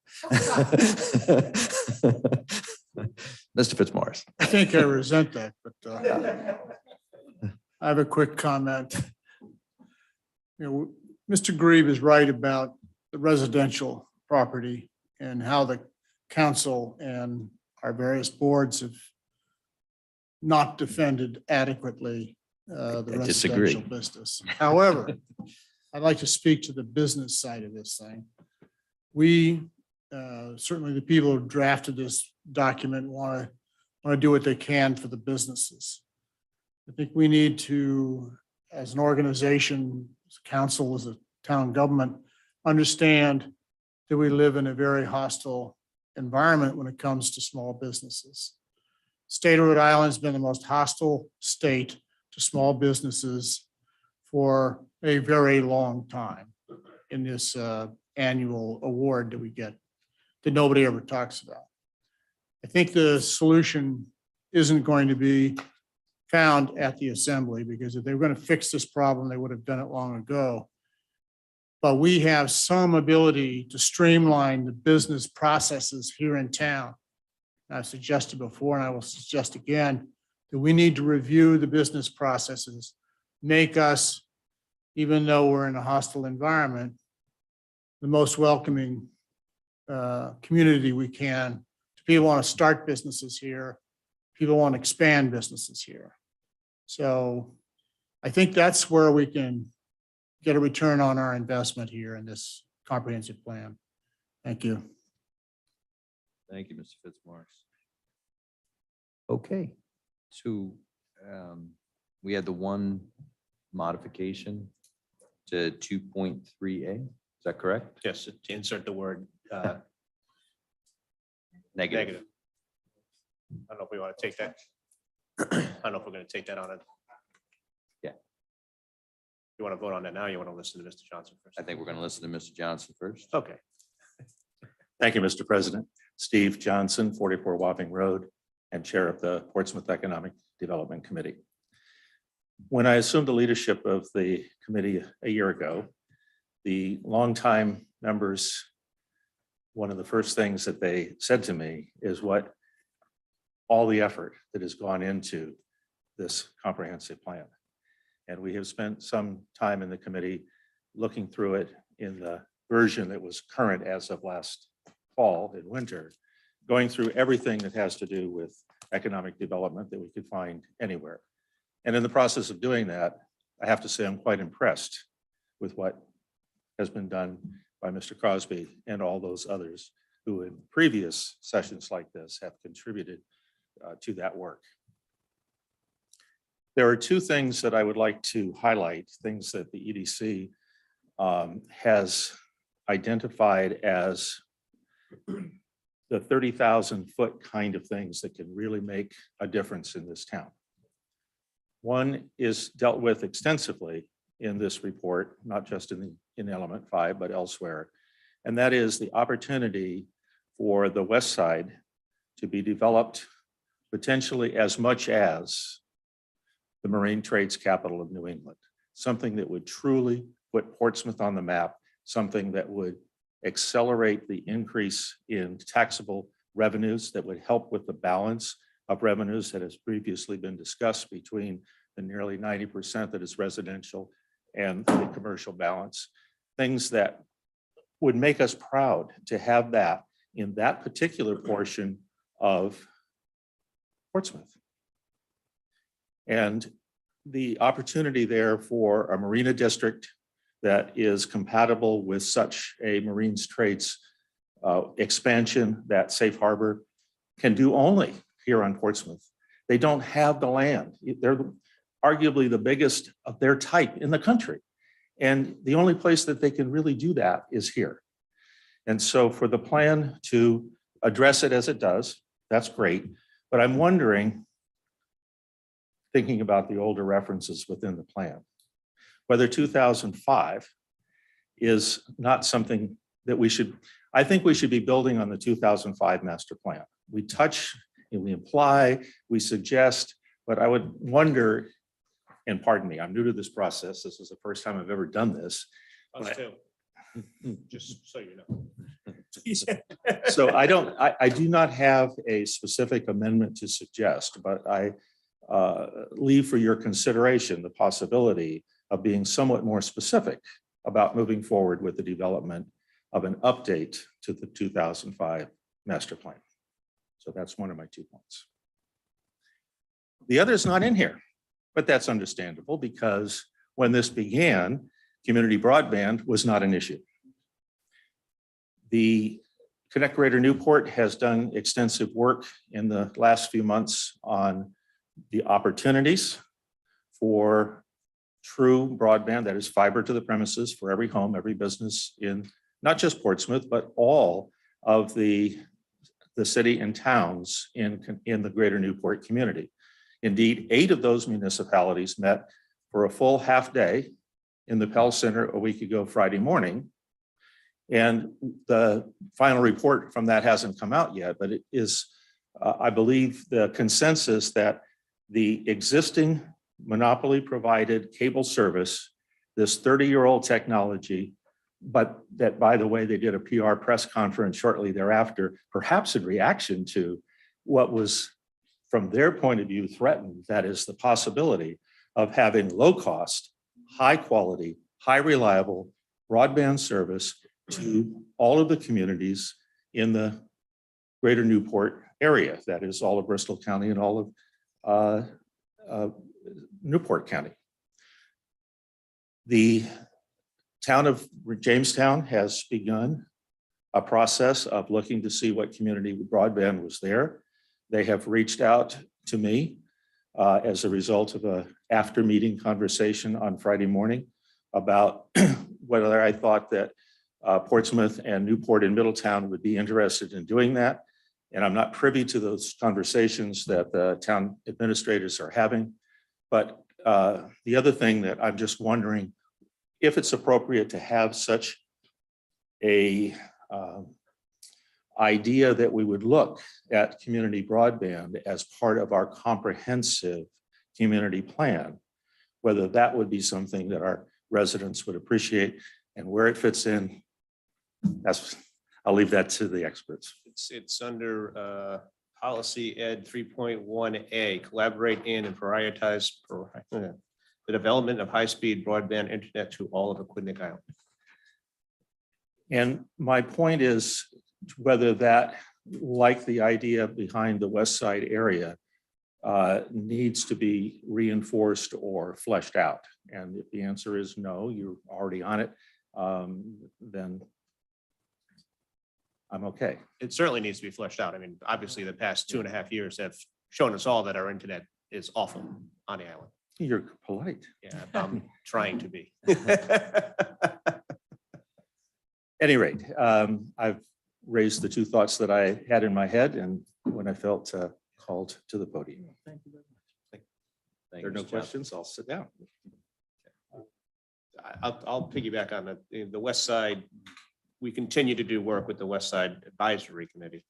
Mr. Fitzmaurice. I think I resent that, but I have a quick comment. Mr. Grieve is right about the residential property and how the council and our various boards have not defended adequately the I disagree. residential business. However, I'd like to speak to the business side of this thing. We, certainly the people who drafted this document want to do what they can for the businesses. I think we need to, as an organization, as a council, as a town government, understand that we live in a very hostile environment when it comes to small businesses. State of Rhode Island has been the most hostile state to small businesses for a very long time in this annual award that we get that nobody ever talks about. I think the solution isn't going to be found at the assembly, because if they were going to fix this problem, they would have done it long ago. But we have some ability to streamline the business processes here in town. I've suggested before, and I will suggest again, that we need to review the business processes, make us, even though we're in a hostile environment, the most welcoming community we can. People want to start businesses here. People want to expand businesses here. So I think that's where we can get a return on our investment here in this comprehensive plan. Thank you. Thank you, Mr. Fitzmaurice. Okay, so we had the one modification to 2.3A, is that correct? Yes, to insert the word Negative. negative. I don't know if we want to take that. I don't know if we're going to take that on it. Yeah. You want to vote on that now? You want to listen to Mr. Johnson first? I think we're going to listen to Mr. Johnson first. Okay. Thank you, Mr. President. Steve Johnson, 44 Wapping Road, and Chair of the Portsmouth Economic Development Committee. When I assumed the leadership of the committee a year ago, the longtime members, one of the first things that they said to me is what all the effort that has gone into this comprehensive plan. And we have spent some time in the committee looking through it in the version that was current as of last fall and winter, going through everything that has to do with economic development that we could find anywhere. And in the process of doing that, I have to say I'm quite impressed with what has been done by Mr. Crosby and all those others who in previous sessions like this have contributed to that work. There are two things that I would like to highlight, things that the EDC has identified as the 30,000 foot kind of things that can really make a difference in this town. One is dealt with extensively in this report, not just in element 5, but elsewhere. And that is the opportunity for the west side to be developed potentially as much as the marine trades capital of New England, something that would truly put Portsmouth on the map, something that would accelerate the increase in taxable revenues that would help with the balance of revenues that has previously been discussed between the nearly 90% that is residential and the commercial balance, things that would make us proud to have that in that particular portion of Portsmouth. And the opportunity there for a marina district that is compatible with such a Marines trades expansion that Safe Harbor can do only here on Portsmouth. They don't have the land. They're arguably the biggest of their type in the country. And the only place that they can really do that is here. And so for the plan to address it as it does, that's great. But I'm wondering, thinking about the older references within the plan, whether 2005 is not something that we should, I think we should be building on the 2005 master plan. We touch and we imply, we suggest, but I would wonder, and pardon me, I'm new to this process. This is the first time I've ever done this. Us too. Just so you know. So I do not have a specific amendment to suggest, but I leave for your consideration the possibility of being somewhat more specific about moving forward with the development of an update to the 2005 master plan. So that's one of my 2 points. The other is not in here, but that's understandable because when this began, community broadband was not an issue. The Connect Greater Newport has done extensive work in the last few months on the opportunities for true broadband, that is fiber to the premises for every home, every business in not just Portsmouth, but all of the city and towns in the Greater Newport community. Indeed, 8 of those municipalities met for a full half day in the Pell Center a week ago, Friday morning. And the final report from that hasn't come out yet, but it is, I believe, the consensus that the existing monopoly provided cable service, this 30-year-old technology, but that, by the way, they did a PR press conference shortly thereafter, perhaps in reaction to what was, from their point of view, threatened. That is the possibility of having low cost, high quality, high reliable broadband service to all of the communities in the Greater Newport area. That is all of Bristol County and all of Newport County. The town of Jamestown has begun a process of looking to see what community broadband was there. They have reached out to me as a result of a after meeting conversation on Friday morning about whether I thought that Portsmouth and Newport and Middletown would be interested in doing that. And I'm not privy to those conversations that the town administrators are having. But the other thing that I'm just wondering if it's appropriate to have such a idea that we would look at community broadband as part of our comprehensive community plan, whether that would be something that our residents would appreciate, and where it fits in, I'll leave that to the experts. It's under policy ed 3.1A, collaborate in and prioritize the development of high-speed broadband internet to all of Aquidneck Island. And my point is whether that, like the idea behind the West Side area, needs to be reinforced or fleshed out. And if the answer is no, you're already on it, then I'm okay. It certainly needs to be fleshed out. I mean, obviously, the past 2.5 years have shown us all that our internet is awful on the island. You're polite. Yeah, I'm trying to be. Any rate, I've raised the 2 thoughts that I had in my head and when I felt called to the podium. Thank you very much. If there are no questions, I'll sit down. I'll piggyback on the West Side. We continue to do work with the West Side Advisory Committee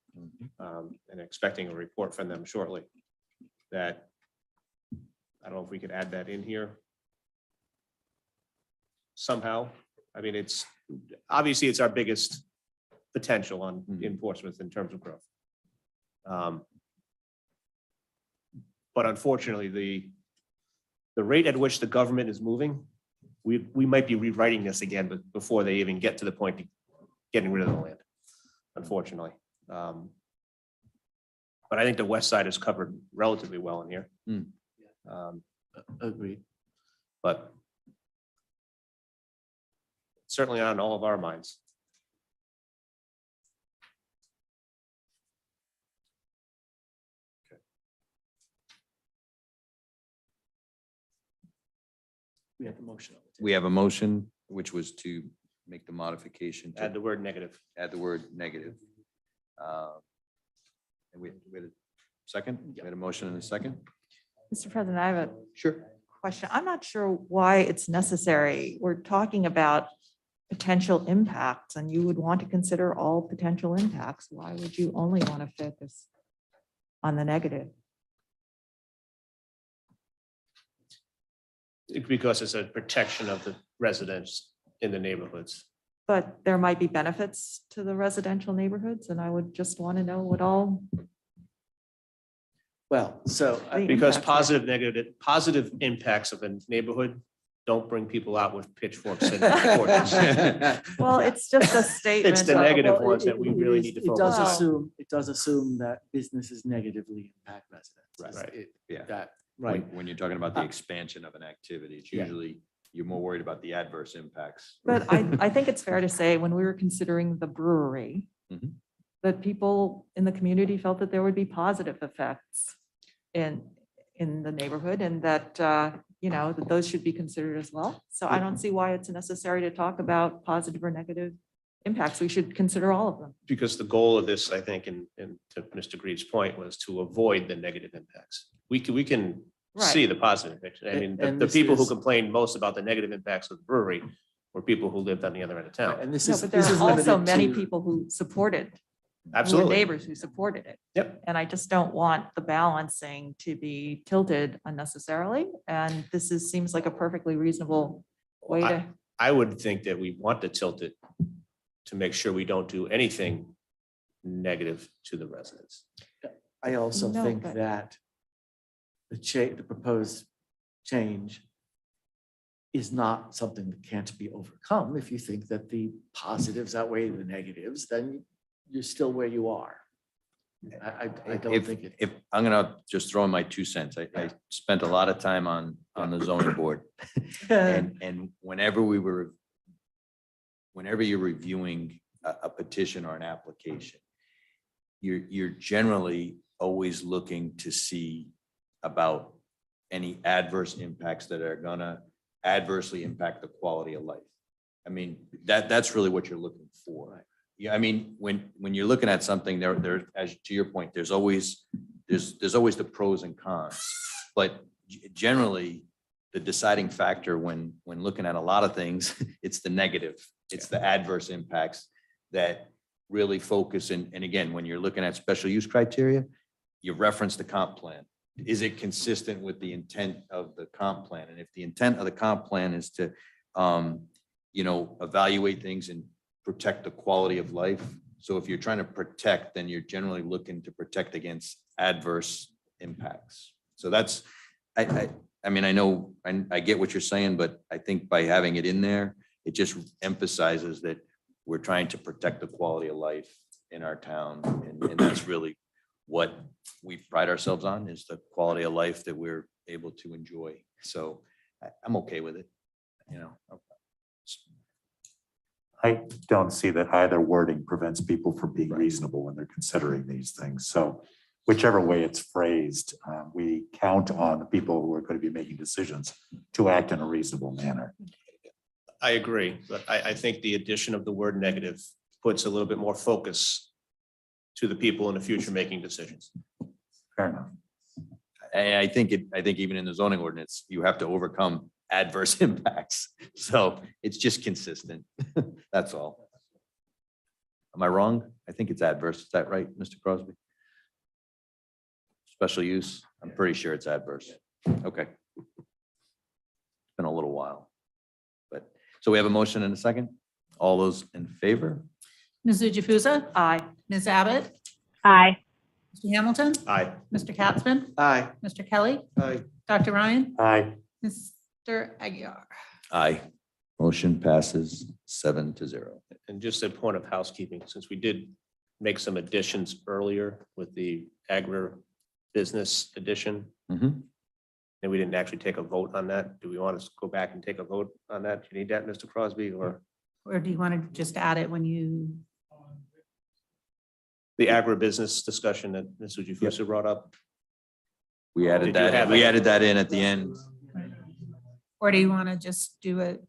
and expecting a report from them shortly. That I don't know if we could add that in here somehow. I mean, it's obviously it's our biggest potential in Portsmouth in terms of growth. But unfortunately, the rate at which the government is moving, we might be rewriting this again, but before they even get to the point of getting rid of the land, unfortunately. But I think the West Side is covered relatively well in here. Agreed. But certainly on all of our minds. We have the motion. We have a motion, which was to make the modification to Add the word negative. add the word negative. And we had a second? We had a motion and a second? Mr. President, I have a Sure. question. I'm not sure why it's necessary. We're talking about potential impacts and you would want to consider all potential impacts. Why would you only want to focus on the negative? Because it's a protection of the residents in the neighborhoods. But there might be benefits to the residential neighborhoods and I would just want to know what all. Well, so the Because impacts are. positive impacts of a neighborhood don't bring people out with pitchforks and torches. Well, it's just a statement. It's the of- negative Well, ones that we really need to It does focus on. assume that businesses negatively impact residents. Right. Yeah. That, When, right. when you're talking about the expansion of an activity, it's Yeah. usually, you're more worried about the adverse impacts. But I think it's fair to say, when we were considering the brewery, Mhm. that people in the community felt that there would be positive effects in the neighborhood, and that, that those should be considered as well. So I don't see why it's necessary to talk about positive or negative impacts. We should consider all of them. Because the goal of this, I think, and to Mr. Greaves' point, was to avoid the negative impacts. We can see the positive impacts. I mean, And the this people who is- complained most about the negative impacts of the brewery were people who lived on the other end of town. And this No, is, but there this is are also limited many to- people who supported, who were Absolutely. neighbors who supported it. Yep. And I just don't want the balancing to be tilted unnecessarily. And seems like a perfectly reasonable way to. I would think that we want to tilt it to make sure we don't do anything negative to the residents. I also No, think but- that the proposed change is not something that can't be overcome. If you think that the positives outweigh the negatives, then you're still where you are. I don't If, think it. if, I'm gonna just throw in my 2 cents. I spent a lot of time on the zoning board. And whenever you're reviewing a petition or an application, you're generally always looking to see about any adverse impacts that are gonna adversely impact the quality of life. I mean, that's really what you're looking for. Yeah, I mean, when you're looking at something, there, as to your point, there's always the pros and cons. But generally, the deciding factor when looking at a lot of things, it's the negative, it's the adverse impacts that really focus. And again, when you're looking at special use criteria, you reference the comp plan. Is it consistent with the intent of the comp plan? And if the intent of the comp plan is to, evaluate things and protect the quality of life. So if you're trying to protect, then you're generally looking to protect against adverse impacts. So that's, I mean, I know, I get what you're saying, but I think by having it in there, it just emphasizes that we're trying to protect the quality of life in our town. And that's really what we pride ourselves on, is the quality of life that we're able to enjoy. So I'm okay with it, I don't see that either wording prevents people from being reasonable when they're considering these things. So whichever way it's phrased, we count on the people who are going to be making decisions to act in a reasonable manner. I agree, but I think the addition of the word negative puts a little bit more focus to the people in the future making decisions. Fair enough. And I think even in the zoning ordinance, you have to overcome adverse impacts. So it's just consistent. That's all. Am I wrong? I think it's adverse. Is that right, Mr. Crosby? Special use? I'm pretty sure it's adverse. Okay. It's been a little while. But, so we have a motion and a second. All those in favor? Ms. Jukusa? Aye. Ms. Abbott? Aye. Mr. Hamilton? Aye. Mr. Katzman? Aye. Mr. Kelly? Aye. Dr. Ryan? Aye. Mr. Aguirre? Aye. Motion passes 7-0. And just a point of housekeeping, since we did make some additions earlier with the agribusiness addition, Mhm. and we didn't actually take a vote on that. Do we want to go back and take a vote on that? Do you need that, Mr. Crosby, or Or do you want to just add it when you, the agribusiness discussion that Ms. Jukusa brought up? We added Did you that, have we it? added that in at the end. or do you want to just do it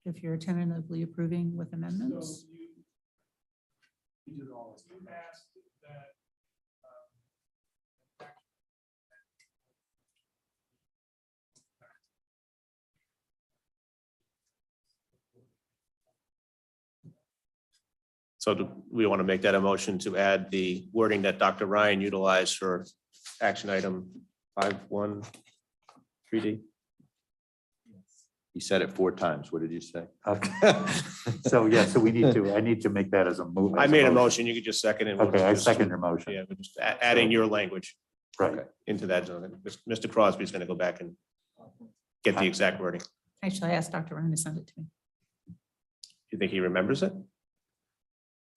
if you're tentatively approving with amendments? So do we want to make that a motion to add the wording that Dr. Ryan utilized for action item 5.1.3D? He said it 4 times. What did you say? Okay. So, yeah, so I need to make that as a move. I made a motion. You could just second it. We'll Okay, I just- second your motion. Yeah, we're just adding your language Right. into that zone. Mr. Crosby is going to go back and get the exact wording. Actually, I asked Dr. Ryan to send it to me. Do you think he remembers it?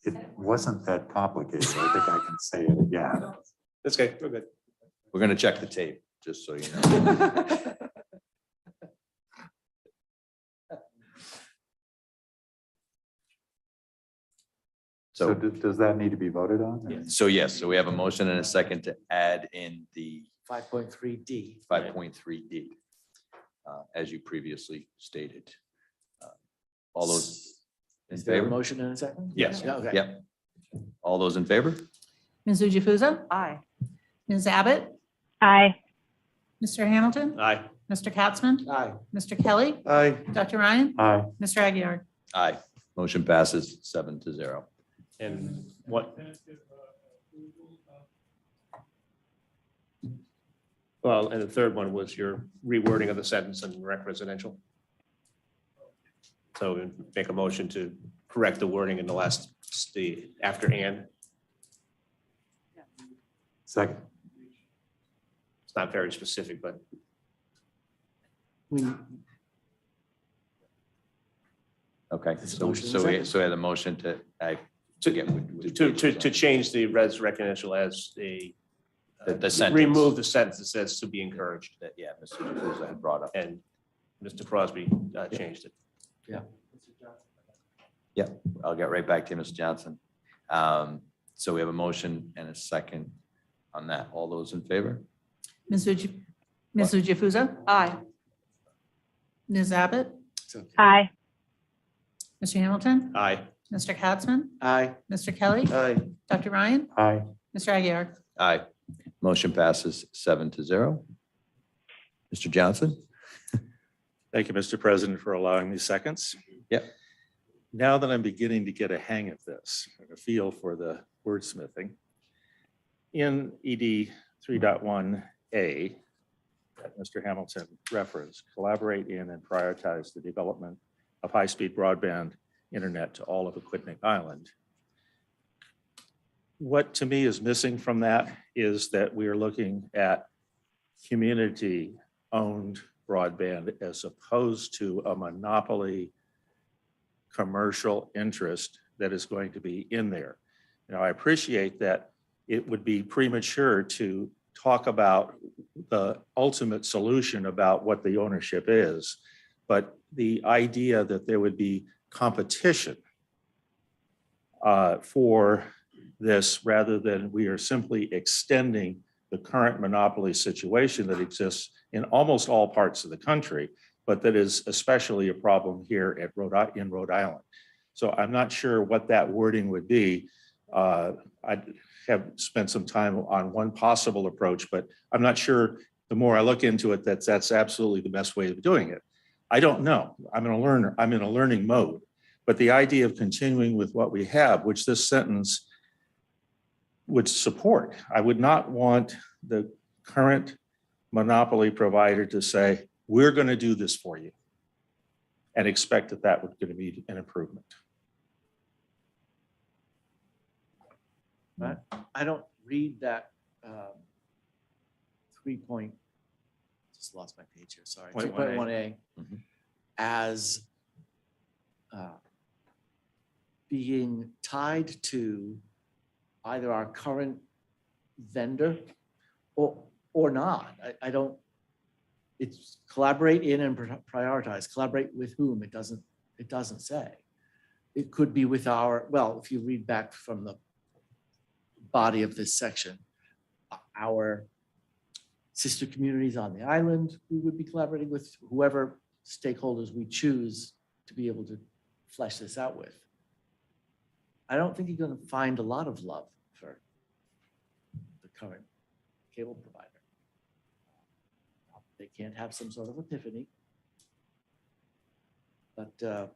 It wasn't that complicated. I think I can say it again. That's okay, we're good. We're going to check the tape, just so you know. So So, does that need to be voted on? yes, so we have a motion and a second to add in the 5.3D. 5.3D, as you previously stated. All those in Is there a favor? motion in a second? Yes. Yeah, okay. Yep. All those in favor? Ms. Jukusa? Aye. Ms. Abbott? Aye. Mr. Hamilton? Aye. Mr. Katzman? Aye. Mr. Kelly? Aye. Dr. Ryan? Aye. Mr. Aguirre? Aye. Motion passes 7-0. And what? Well, and the third one was your rewording of the sentence in rec residential. So make a motion to correct the wording in the last, the after and. Second. It's not very specific, but Okay, Is the so, motion so we, second? so we had a motion to, to change the res residential as a. The sentence. Remove the sentence that says to be encouraged, that, yeah, Mr. Jukusa had brought up. and Mr. Crosby changed it. I'll get right back to you, Mr. Johnson. So we have a motion and a second on that. All those in favor? Ms. Jukusa? Aye. Ms. Abbott? It's okay. Aye. Mr. Hamilton? Aye. Mr. Katzman? Aye. Mr. Kelly? Aye. Dr. Ryan? Aye. Mr. Aguirre? Aye. Motion passes 7-0. Mr. Johnson? Thank you, Mr. President, for allowing me seconds. Yep. Now that I'm beginning to get a hang of this, and a feel for the wordsmithing, in ED 3.1A, that Mr. Hamilton referenced, collaborate in and prioritize the development of high-speed broadband internet to all of Aquidneck Island. What to me is missing from that is that we are looking at community-owned broadband as opposed to a monopoly commercial interest that is going to be in there. Now, I appreciate that it would be premature to talk about the ultimate solution about what the ownership is, but the idea that there would be competition for this rather than we are simply extending the current monopoly situation that exists in almost all parts of the country, but that is especially a problem here at in Rhode Island. So I'm not sure what that wording would be. I have spent some time on one possible approach, but I'm not sure the more I look into it, that's absolutely the best way of doing it. I don't know. I'm in a learning mode, but the idea of continuing with what we have, which this sentence would support. I would not want the current monopoly provider to say, we're going to do this for you and expect that that was going to be an improvement. I don't read that just lost my page here, sorry. 3.1A Mhm. as being tied to either our current vendor or not. I don't, it's collaborate in and prioritize. Collaborate with whom? It doesn't say. It could be with our, well, if you read back from the body of this section, our sister communities on the island, we would be collaborating with whoever stakeholders we choose to be able to flesh this out with. I don't think you're going to find a lot of love for the current cable provider. They can't have some sort of epiphany. But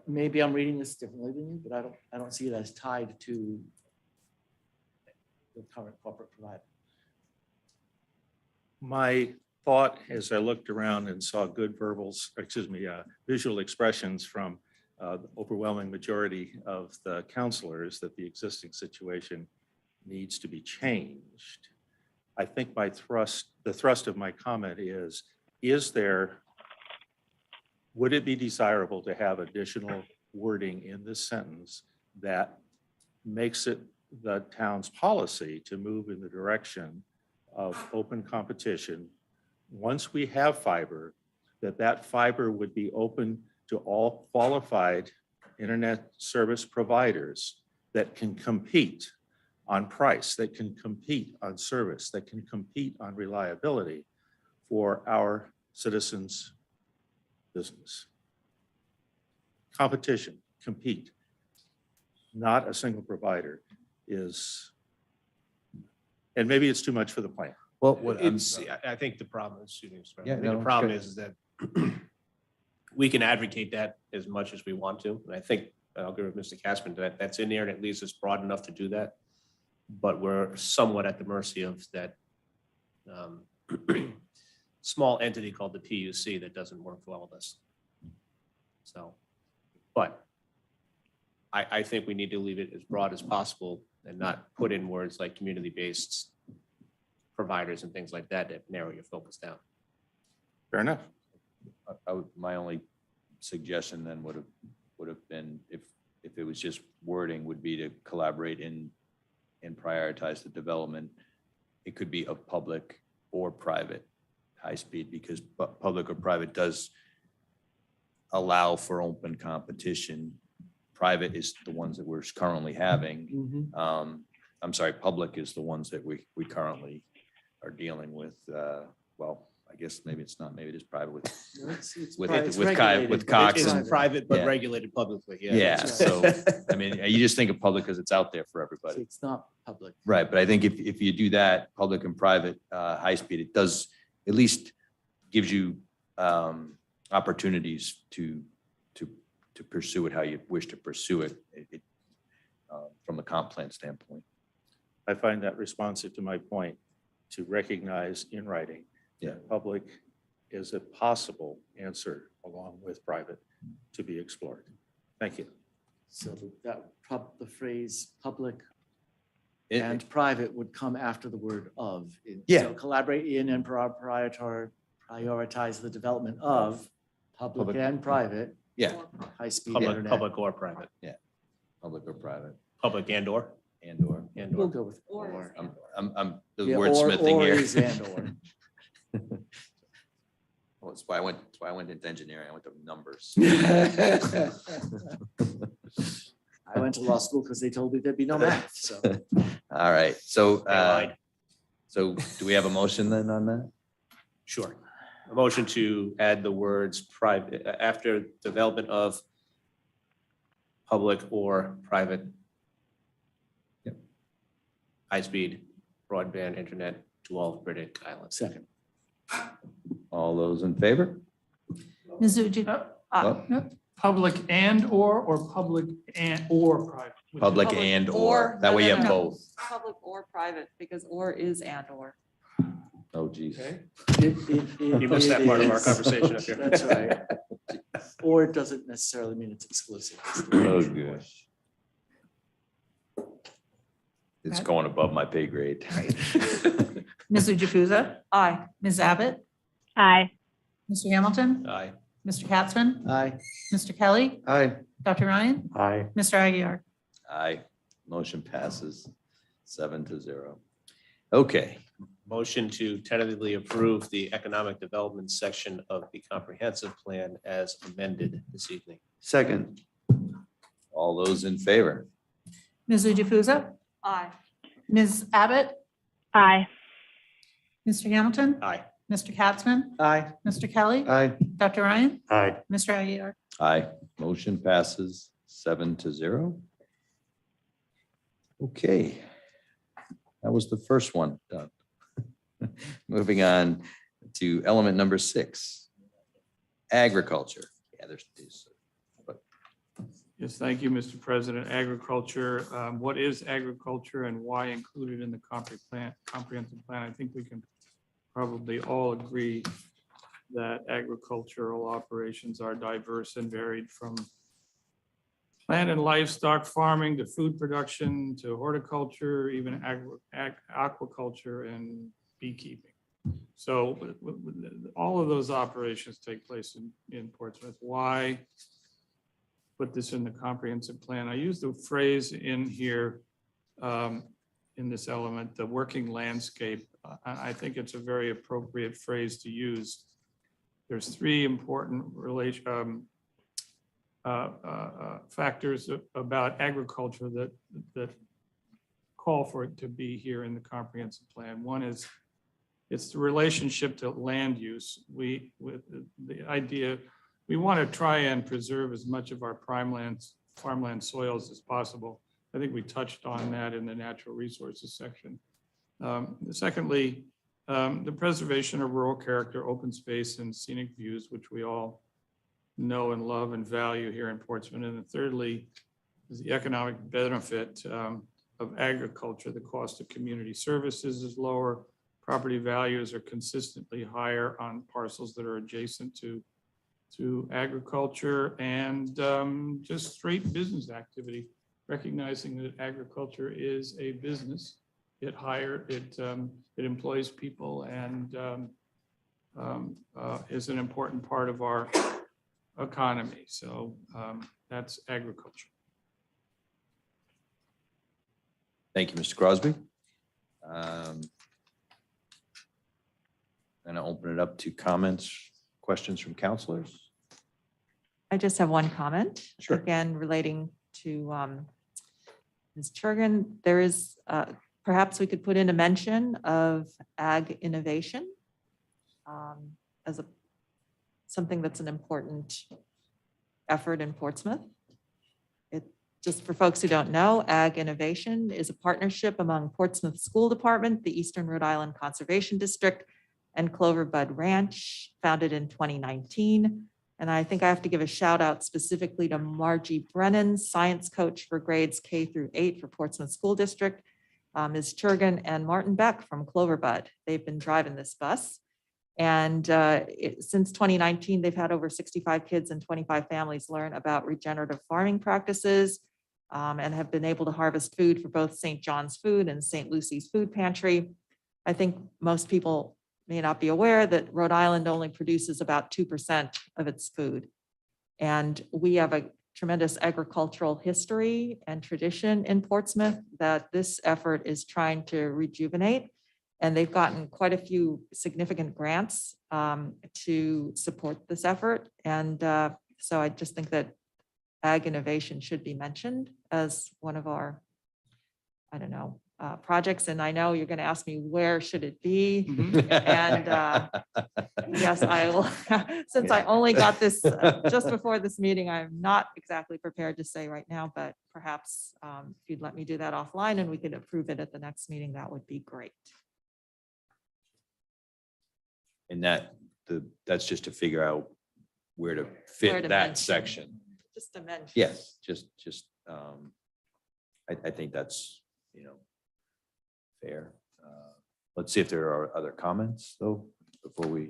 maybe I'm reading this differently than you, but I don't see it as tied to the current corporate provider. My thought as I looked around and saw good visual expressions from the overwhelming majority of the counselors that the existing situation needs to be changed. I think the thrust of my comment is there would it be desirable to have additional wording in this sentence that makes it the town's policy to move in the direction of open competition? Once we have fiber, that fiber would be open to all qualified internet service providers that can compete on price, that can compete on service, that can compete on reliability for our citizens' business. Competition, compete, not a single provider is, and maybe it's too much for the plan. Well, I think the problem is, excuse me, Mr. President, Yeah, I think no, the problem good. is that we can advocate that as much as we want to. And I think, I'll agree with Mr. Katzman, that that's in there and it leaves us broad enough to do that. But we're somewhat at the mercy of that small entity called the PUC that doesn't work well with us. So, but I think we need to leave it as broad as possible and not put in words like community-based providers and things like that that narrow your focus down. Fair enough. My only suggestion then would have been, if it was just wording, would be to collaborate and prioritize the development. It could be of public or private high speed, because public or private does allow for open competition. Private is the ones that we're currently having. I'm sorry, public is the ones that we currently are dealing with. Well, I guess maybe it's not, maybe it is private with Cox. It's and- private, but Yeah. regulated publicly. Yeah, That's so, right. I mean, you just think of public because it's out there for everybody. It's not public. Right, but I think if you do that, public and private, high speed, it does at least gives you opportunities to pursue it how you wish to pursue it, from the comp plan standpoint. I find that responsive to my point, to recognize in writing Yeah. that public is a possible answer along with private to be explored. Thank you. So that the phrase public It- and private would come after the word of. Yeah. So collaborate in and prioritize the development of public Public. and private Yeah, high-speed Public, internet. public or private, public or private public and or. and/or. We'll go with Or or. is I'm the Yeah, wordsmithing or here. is and or. Well, that's why I went into engineering. I went to numbers. I went to law school because they told me there'd be no math, so. All right, so, lied. so do we have a motion then on that? Sure. A motion to add the words private, after development of public or private high-speed broadband internet to all of British Islands. Second. All those in favor? Mizuji, Well, Public and or public and or private? Public Public and or- or, that way you have no. both. Public or private, because or is and or. Oh, geez. You missed that part of our conversation up here. That's right. Or it doesn't necessarily mean it's exclusive. Oh, gosh. It's going above my pay grade. Ms. Jukusa? Aye. Ms. Abbott? Aye. Mr. Hamilton? Aye. Mr. Katzman? Aye. Mr. Kelly? Aye. Dr. Ryan? Aye. Mr. Aguirre? Aye. Motion passes 7-0. Okay, Motion to tentatively approve the economic development section of the comprehensive plan as amended this evening. Second. all those in favor? Ms. Jukusa? Aye. Ms. Abbott? Aye. Mr. Hamilton? Aye. Mr. Katzman? Aye. Mr. Kelly? Aye. Dr. Ryan? Aye. Mr. Aguirre? Aye. Motion passes 7-0. Okay. That was the first one done. Moving on to element number 6. Agriculture. Yeah, there's these. Yes, thank you, Mr. President. Agriculture, what is agriculture and why included in the comprehensive plan? I think we can probably all agree that agricultural operations are diverse and varied, from plant and livestock farming to food production to horticulture, even aquaculture and beekeeping. So all of those operations take place in Portsmouth. Why put this in the comprehensive plan? I use the phrase in here, in this element, the working landscape. I think it's a very appropriate phrase to use. There's three important factors about agriculture that call for it to be here in the comprehensive plan. One is it's the relationship to land use. With the idea, we want to try and preserve as much of our farmland soils as possible. I think we touched on that in the natural resources section. Secondly, the preservation of rural character, open space, and scenic views, which we all know and love and value here in Portsmouth. And then thirdly, is the economic benefit of agriculture. The cost of community services is lower. Property values are consistently higher on parcels that are adjacent to agriculture, and just straight business activity, recognizing that agriculture is a business. It employs people and is an important part of our economy. So that's agriculture. Thank you, Mr. Crosby. Going to open it up to comments, questions from counselors. I just have one comment. Sure. Again, relating to Ms. Churgan, there is, perhaps we could put in a mention of ag innovation as something that's an important effort in Portsmouth. Just for folks who don't know, Ag Innovation is a partnership among Portsmouth School Department, the Eastern Rhode Island Conservation District, and Clover Bud Ranch, founded in 2019. And I think I have to give a shout out specifically to Margie Brennan, science coach for grades K through 8 for Portsmouth School District, Ms. Churgan, and Martin Beck from Clover Bud. They've been driving this bus. And since 2019, they've had over 65 kids and 25 families learn about regenerative farming practices, and have been able to harvest food for both St. John's Food and St. Lucy's Food Pantry. I think most people may not be aware that Rhode Island only produces about 2% of its food. And we have a tremendous agricultural history and tradition in Portsmouth that this effort is trying to rejuvenate. And they've gotten quite a few significant grants to support this effort. And so I just think that ag innovation should be mentioned as one of our, I don't know, projects. And I know you're going to ask me, where should it be? And yes, I will. Since I only got this just before this meeting, I'm not exactly prepared to say right now, but perhaps if you'd let me do that offline and we could approve it at the next meeting, that would be great. And that's just to figure out where to fit Where to that mention. section. Just to mention. Yes, I think that's, fair. Let's see if there are other comments though, before we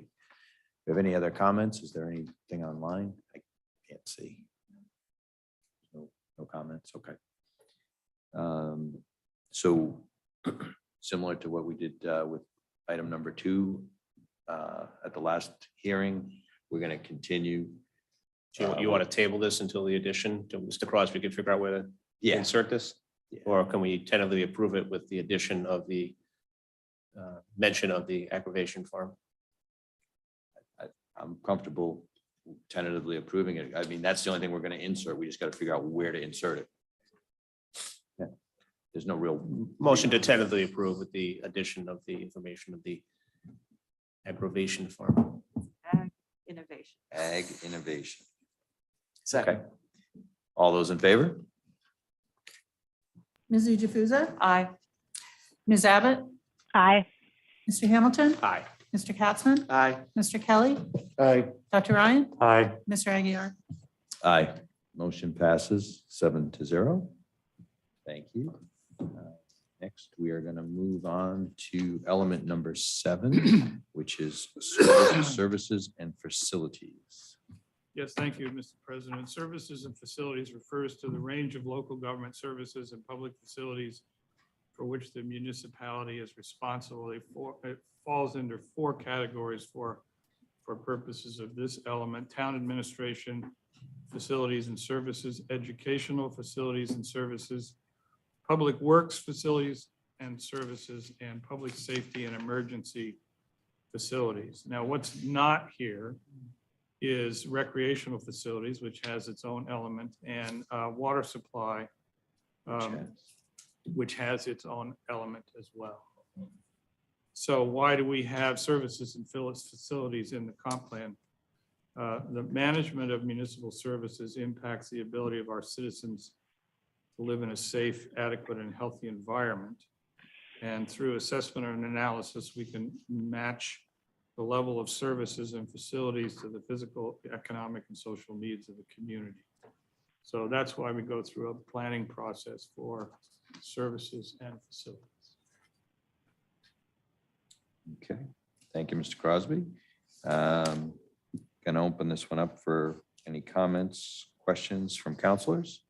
have any other comments. Is there anything online? I can't see. No comments. Okay. So similar to what we did with item number 2 at the last hearing, we're going to continue. Do you want to table this until the addition to Mr. Crosby can figure out where to Yeah. insert this? Yeah. Or can we tentatively approve it with the addition of the mention of the aggravation farm? I'm comfortable tentatively approving it. I mean, that's the only thing we're going to insert. We just got to figure out where to insert it. Yeah. There's no real Motion to tentatively approve with the addition of the information of the aggravation farm. Ag innovation. ag innovation. Second. Okay. All those in favor? Ms. Jukusa? Aye. Ms. Abbott? Aye. Mr. Hamilton? Aye. Mr. Katzman? Aye. Mr. Kelly? Aye. Dr. Ryan? Aye. Mr. Aguiar? Aye. Motion passes 7-0. Thank you. Next, we are going to move on to element number 7, which is services and facilities. Yes, thank you, Mr. President. Services and facilities refers to the range of local government services and public facilities for which the municipality is responsible. It falls under 4 categories for purposes of this element: town administration, facilities and services, educational facilities and services, public works facilities and services, and public safety and emergency facilities. Now, what's not here is recreational facilities, which has its own element, and water supply, which has its own element as well. So why do we have services and facilities in the comp plan? The management of municipal services impacts the ability of our citizens to live in a safe, adequate, and healthy environment. And through assessment and analysis, we can match the level of services and facilities to the physical, economic, and social needs of the community. So that's why we go through a planning process for services and facilities. Okay, thank you, Mr. Crosby. Going to open this one up for any comments, questions from counselors?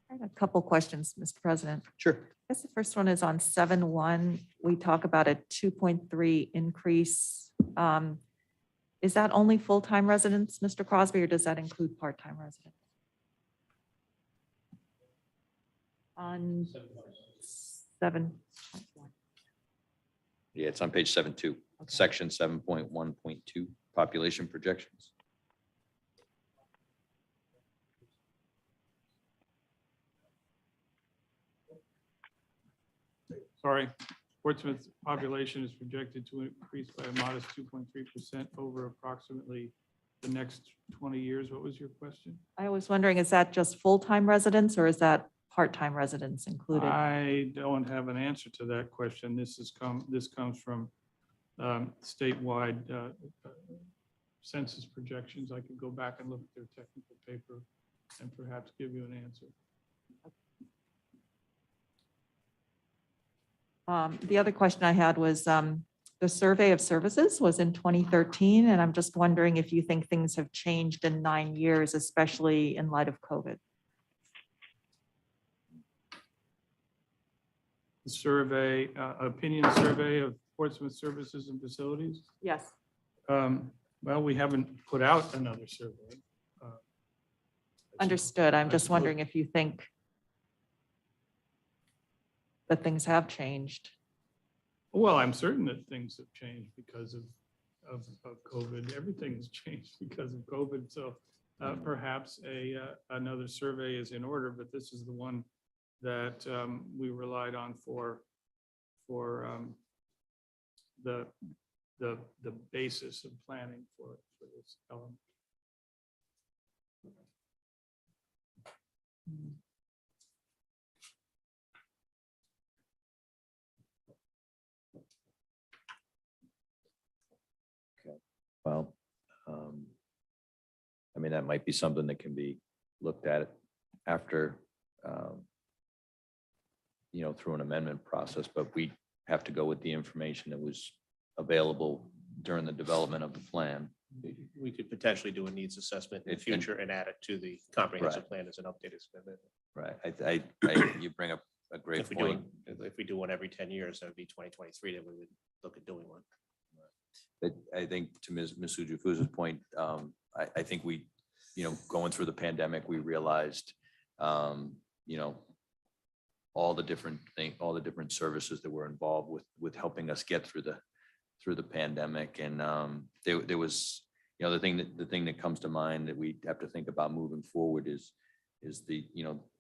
I have a couple questions, Mr. President. Sure. I guess the first one is on 7.1. We talk about a 2.3 increase. Is that only full-time residents, Mr. Crosby, or does that include part-time residents? On 7.1. Yeah, it's on page 7.2, section 7.1.2, population projections. Sorry, Portsmouth's population is projected to increase by a modest 2.3% over approximately the next 20 years. What was your question? I was wondering, is that just full-time residents or is that part-time residents included? I don't have an answer to that question. This comes from statewide census projections. I could go back and look at their technical paper and perhaps give you an answer. The other question I had was the survey of services was in 2013, and I'm just wondering if you think things have changed in 9 years, especially in light of COVID. The survey, opinion survey of Portsmouth services and facilities. Yes. Well, we haven't put out another survey. Understood. I'm I just suppose- wondering if you think that things have changed. Well, I'm certain that things have changed because of COVID. Everything's changed because of COVID. So perhaps another survey is in order, but this is the one that we relied on for the basis of planning for this element. Well, I mean, that might be something that can be looked at after, through an amendment process, but we have to go with the information that was available during the development of the plan. We could potentially do a needs assessment in the future and add it to the comprehensive plan as an updated statement. Right. You bring up a great If point. we do one every 10 years, that would be 2023, then we would look at doing one. But I think to Ms. Ujufuza's point, I think we, going through the pandemic, we realized, all the different things, all the different services that were involved with helping us get through the pandemic. And there was, the thing that comes to mind that we have to think about moving forward is the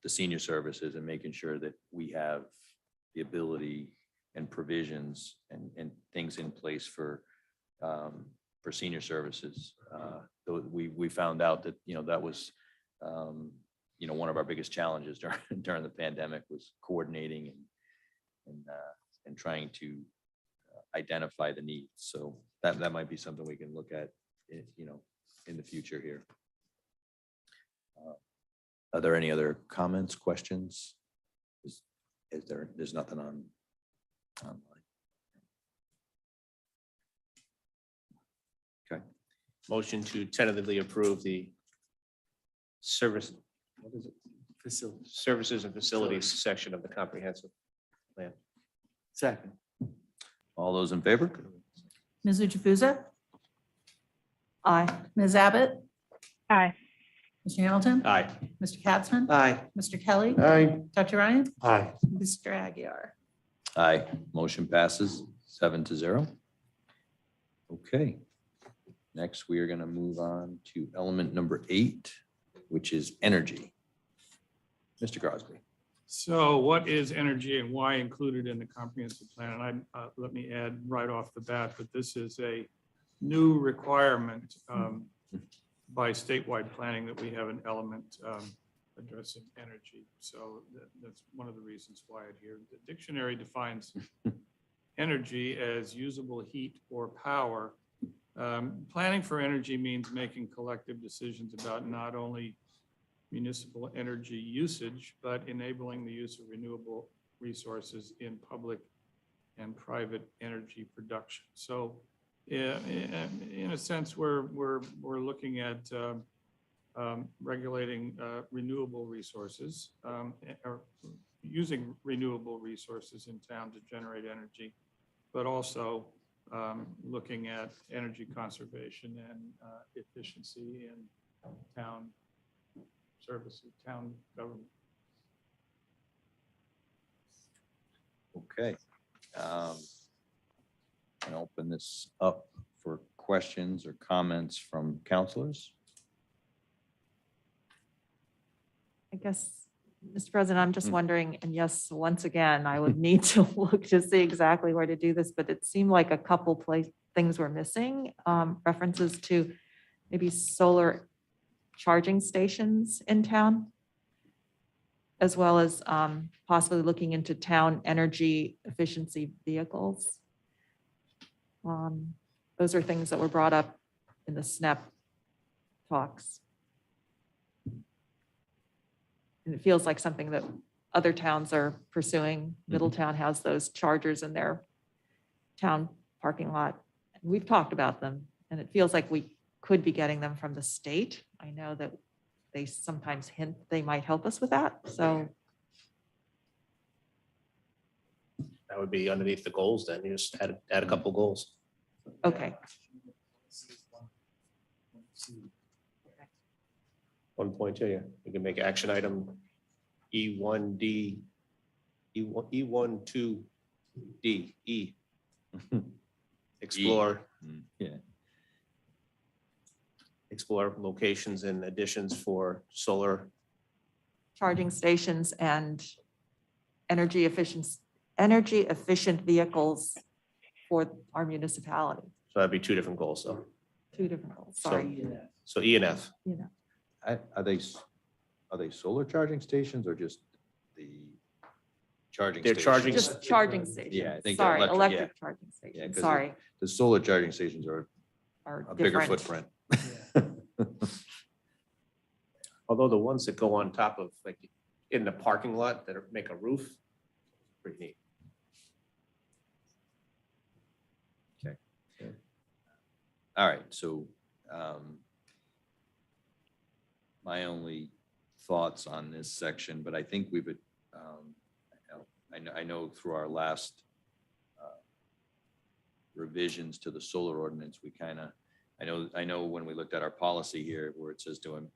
senior services and making sure that we have the ability and provisions and things in place for senior services. We found out that, that was, one of our biggest challenges during the pandemic was coordinating and trying to identify the needs. So that might be something we can look at, in the future here. Are there any other comments, questions? There's nothing online. Okay. Motion to tentatively approve the service, what is it? Facility. services and facilities section of the comprehensive plan. Second. All those in favor? Ms. Jukusa? Aye. Ms. Abbott? Aye. Mr. Hamilton? Aye. Mr. Katzman? Aye. Mr. Kelly? Aye. Dr. Ryan? Aye. Mr. Aguirre? Aye. Motion passes 7-0. Okay. Next, we are going to move on to element number 8, which is energy. Mr. Crosby. So what is energy and why included in the comprehensive plan? And let me add right off the bat that this is a new requirement by statewide planning that we have an element addressing energy. So that's one of the reasons why it here. The dictionary defines energy as usable heat or power. Planning for energy means making collective decisions about not only municipal energy usage, but enabling the use of renewable resources in public and private energy production. So in a sense, we're looking at regulating renewable resources or using renewable resources in town to generate energy, but also looking at energy conservation and efficiency in town services, town government. Okay. I'll open this up for questions or comments from counselors. I guess, Mr. President, I'm just wondering, and yes, once again, I would need to look to see exactly where to do this, but it seemed like a couple things were missing, references to maybe solar charging stations in town, as well as possibly looking into town energy efficiency vehicles. Those are things that were brought up in the SNAP talks. And it feels like something that other towns are pursuing. Middletown has those chargers in their town parking lot. And we've talked about them, and it feels like we could be getting them from the state. I know that they sometimes hint they might help us with that, so. That would be underneath the goals then. You just add a couple goals. Okay, 1.2, yeah. You can make action item E1D, E1, 2D, explore. Yeah. Explore locations and additions for solar. charging stations and energy efficient vehicles for our municipality. So that'd be two different goals though. Two different goals, So- sorry. So E and F. Are they solar charging stations or just the charging? They're stations? charging- Just charging stations. Yeah, I think they're Sorry, electric, electric charging Yeah, stations, 'cause sorry. The solar charging stations are Are a bigger different. footprint. Although the ones that go on top of, like, in the parking lot that make a roof, pretty neat. All right, so my only thoughts on this section, but I think we've, I know through our last revisions to the solar ordinance, we kind of, I know when we looked at our policy here where it says to,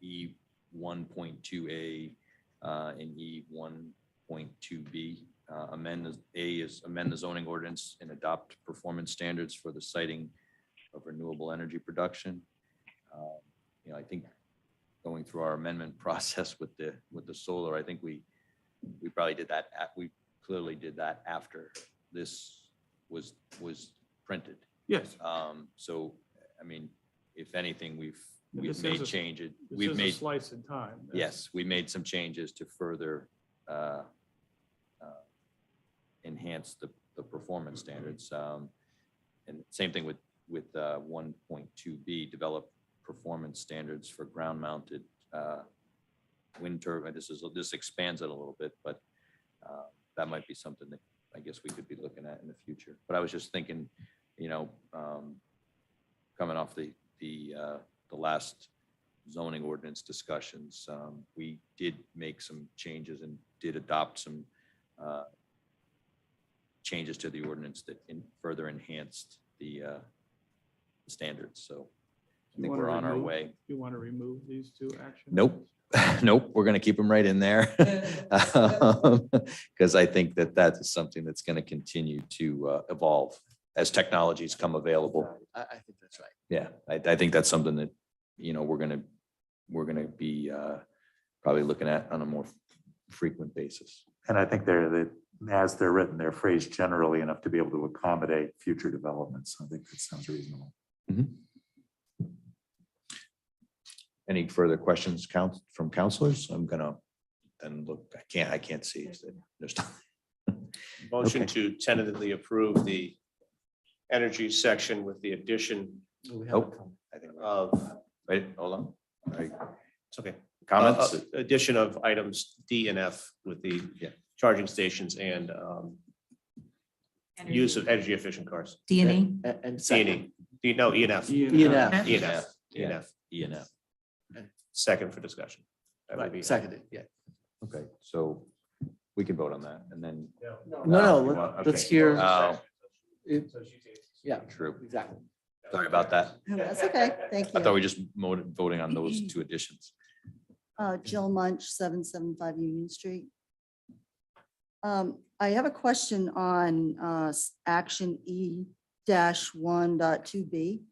E 1.2A and E 1.2B, amend the zoning ordinance and adopt performance standards for the siting of renewable energy production. I think going through our amendment process with the solar, I think we probably did that. We clearly did that after this was printed. Yes. So, I mean, if anything, we've This is made a- changes. This We've is a made, slice in time. yes, we made some changes to further enhance the performance standards. And same thing with 1.2B, develop performance standards for ground mounted wind turbine. This expands it a little bit, but that might be something that I guess we could be looking at in the future. But I was just thinking, coming off the last zoning ordinance discussions. We did make some changes and did adopt some changes to the ordinance that further enhanced the standards. So I think we're on our way. You want to remove these two actions? Nope. Nope, we're going to keep them right in there. Because I think that that is something that's going to continue to evolve as technologies come available. I think that's right. Yeah, I think that's something that, you know, we're going to be probably looking at on a more frequent basis. And I think as they're written, they're phrased generally enough to be able to accommodate future developments. I think that sounds reasonable. Any further questions from counselors? I'm gonna then look, I can't see. There's Motion Okay. to tentatively approve the energy section with the addition I think, of, wait, hold on. All right, it's okay. comments? Addition of items D and F with the Yeah. charging stations and use of energy efficient cars. D&E. And D second, and E. No, E and F. E and E and F. F, E and F. E and Yeah. F. E and F. Second for discussion. That would be- right, seconded, yeah. Okay, so we can vote on that and then. No, you want- let's okay. hear. Oh, Yeah, true. exactly. Sorry about that. Oh, that's okay, thank I thought you. we just voting on those two additions. Jill Munch, 775 Union Street. I have a question on action E-1.2B.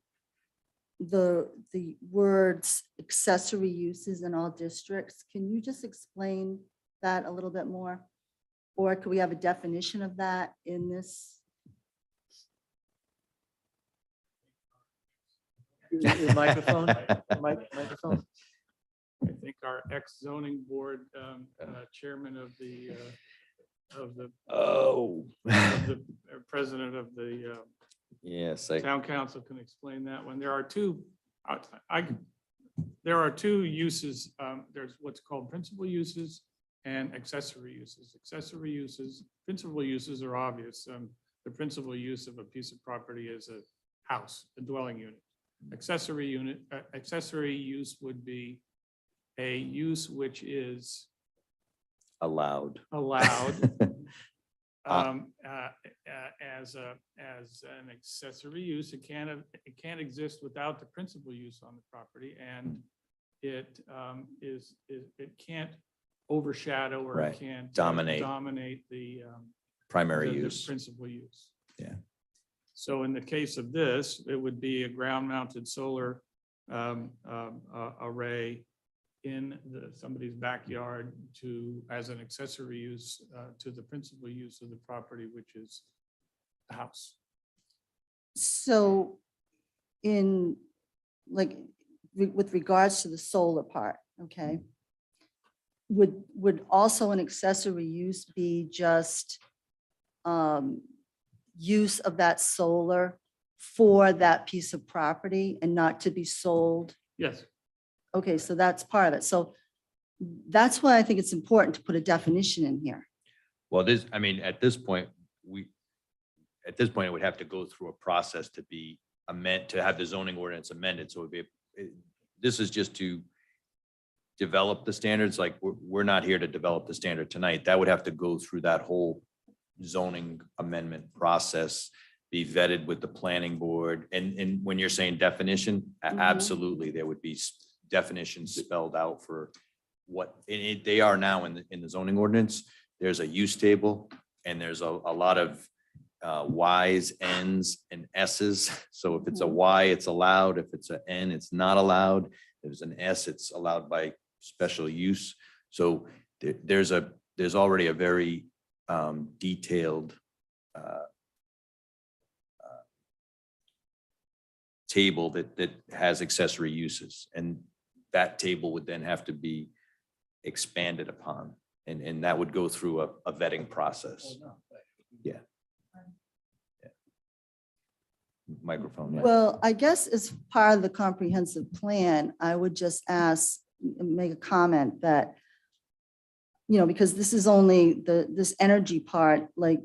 The words accessory uses in all districts. Can you just explain that a little bit more? Or could we have a definition of that in this? The microphone, microphone. I think our ex-zoning board chairman of the Oh. president of the Yes, town council can explain that one. There are two, there are two uses. There's what's called principal uses and accessory uses. Accessory uses, principal uses are obvious. The principal use of a piece of property is a house, a dwelling unit. Accessory use would be a use which is allowed. allowed as an accessory use. It can't exist without the principal use on the property, and it can't overshadow or Right. it can't Dominate. the Primary the use. principal use. Yeah. So in the case of this, it would be a ground-mounted solar array in somebody's backyard as an accessory use to the principal use of the property, which is the house. So with regards to the solar part, okay? Would also an accessory use be just use of that solar for that piece of property and not to be sold? Yes. Okay, so that's part of it. So that's why I think it's important to put a definition in here. Well, at this point, it would have to go through a process to have the zoning ordinance amended. So this is just to develop the standards. Like we're not here to develop the standard tonight. That would have to go through that whole zoning amendment process, be vetted with the planning board. And when you're saying definition, absolutely, there would be definitions spelled out for what they are now in the zoning ordinance. There's a use table and there's a lot of Ys, Ns, and Ss. So if it's a Y, it's allowed. If it's an N, it's not allowed. If there's an S, it's allowed by special use. So there's already a very detailed table that has accessory uses, and that table would then have to be expanded upon, and that would go through a vetting process. Yeah. Microphone. Yeah. Well, I guess as part of the comprehensive plan, I would just make a comment that, because this is only this energy part, like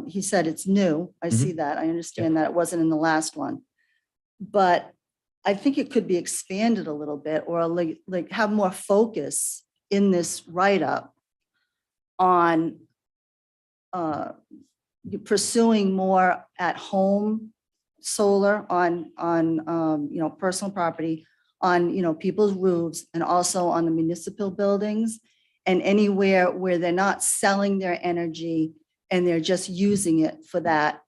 he said, it's new. I see that. I understand that it wasn't in the last one. But I think it could be expanded a little bit or like have more focus in this write-up on pursuing more at-home solar on personal property, on people's roofs, and also on the municipal buildings, and anywhere where they're not selling their energy and they're just using it for that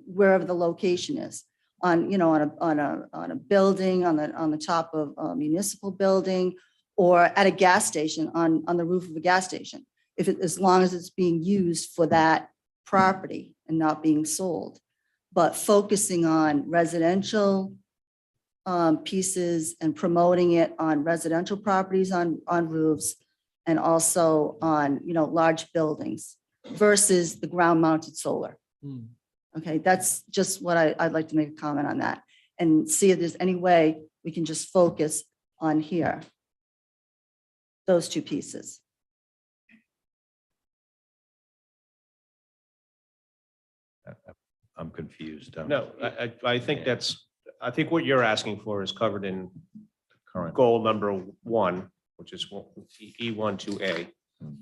wherever the location is, on a building, on the top of a municipal building, or at a gas station, on the roof of a gas station, as long as it's being used for that property and not being sold. But focusing on residential pieces and promoting it on residential properties on roofs, and also on large buildings versus the ground mounted solar. Okay, that's just what I'd like to make a comment on that, and see if there's any way we can just focus on here, those two pieces. I'm confused. No, I think I think what you're asking for is covered in Current. goal number 1, which is E12A,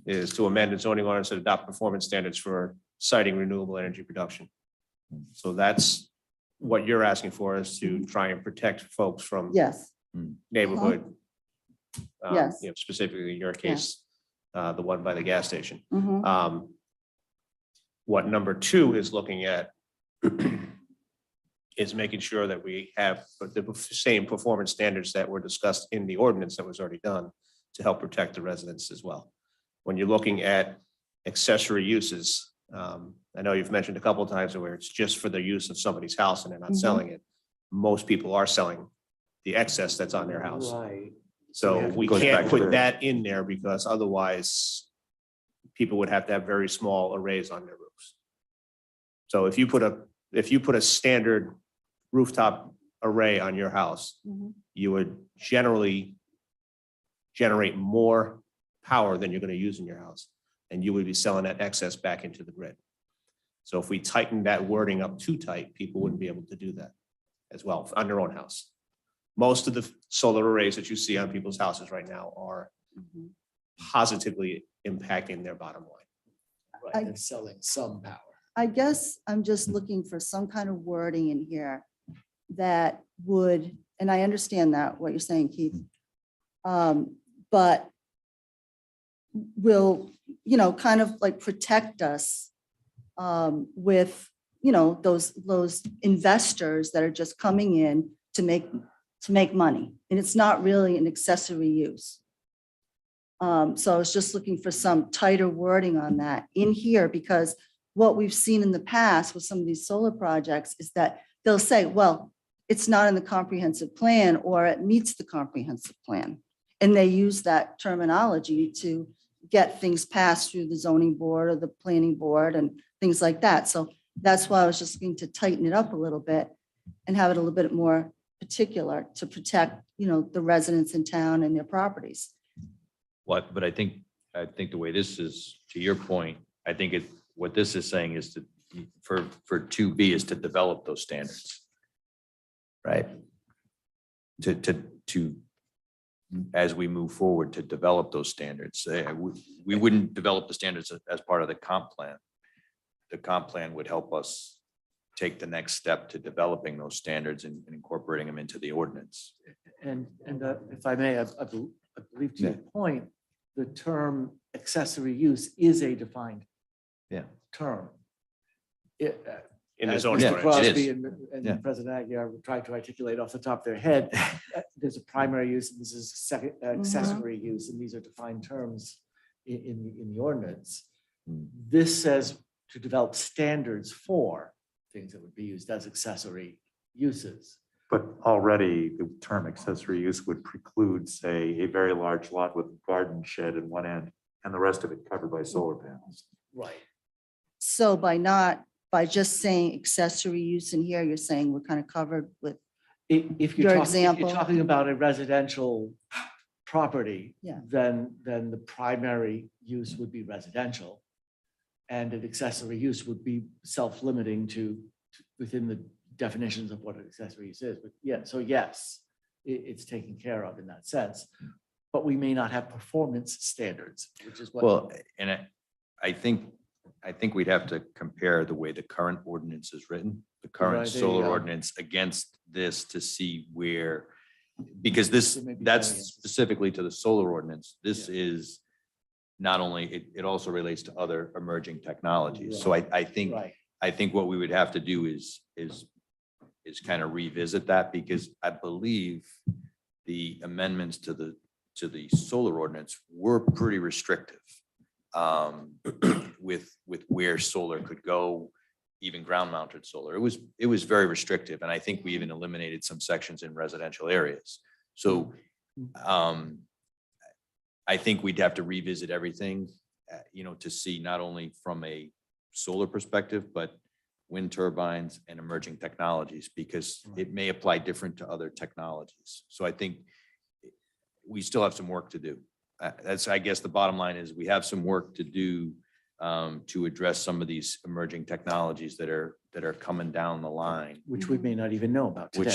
is to amend the zoning ordinance to adopt performance standards for siting renewable energy production. So that's what you're asking for, is to try and protect folks from Yes, neighborhood. Yes. Specifically in your case, the one by the gas station. mhm, What number 2 is looking at is making sure that we have the same performance standards that were discussed in the ordinance that was already done to help protect the residents as well. When you're looking at accessory uses, I know you've mentioned a couple of times where it's just for the use of somebody's house and they're not Mhm. selling it. Most people are selling the excess that's on their house. Right. So we Goes back can't to put the- that in there because otherwise people would have to have very small arrays on their roofs. So if you put a standard rooftop array on your house, mhm. you would generally generate more power than you're going to use in your house, and you would be selling that excess back into the grid. So if we tighten that wording up too tight, people wouldn't be able to do that as well on their own house. Most of the solar arrays that you see on people's houses right now are Mhm. positively impacting their bottom line. Right, they're selling some power. I guess I'm just looking for some kind of wording in here that would, and I understand that, what you're saying, Keith. But will, kind of like protect us with, those investors that are just coming in to make money. And it's not really an accessory use. So I was just looking for some tighter wording on that in here, because what we've seen in the past with some of these solar projects is that they'll say, well, it's not in the comprehensive plan, or it meets the comprehensive plan. And they use that terminology to get things passed through the zoning board or the planning board and things like that. So that's why I was just looking to tighten it up a little bit and have it a little bit more particular to protect, the residents in town and their properties. But I think the way this is, to your point, I think what this is saying is for 2B is to develop those standards. Right? To as we move forward, to develop those standards. We wouldn't develop the standards as part of the comp plan. The comp plan would help us take the next step to developing those standards and incorporating them into the ordinance. And if I may, I believe to your point, the term accessory use is a defined Yeah. term. In the As zoning Mr. ordinance. Crosby It and Yeah. President Aguirre tried to articulate off the top of their head, there's a primary use, and this is second accessory use, and these are defined terms in the ordinance. This says to develop standards for things that would be used as accessory uses. But already the term accessory use would preclude, say, a very large lot with a garden shed in one end and the rest of it covered by solar panels. Right. So by just saying accessory use in here, you're saying we're kind of covered with, If Your you're example. talking about a residential property, Yeah. then the primary use would be residential. And an accessory use would be self-limiting to within definitions of what an accessory use is, but yeah, so yes, it's taken care of in that sense. But we may not have performance standards, which is what. Well, and I think we'd have to compare the way the current ordinance is written, the Right, current there you solar go. ordinance against this to see where, because this, There may be that's variances. specifically to the solar ordinance. This is not only, it also relates to other emerging technologies. So I think, Right, I think what we would have to do is kind of revisit that, because I believe the amendments to the solar ordinance were pretty restrictive with where solar could go, even ground mounted solar. It was very restrictive. And I think we even eliminated some sections in residential areas. So I think we'd have to revisit everything, to see not only from a solar perspective, but wind turbines and emerging technologies, because it may apply different to other technologies. So I think we still have some work to do. That's, I guess, the bottom line is we have some work to do to address some of these emerging technologies that are coming down the line. which we may not even know about today.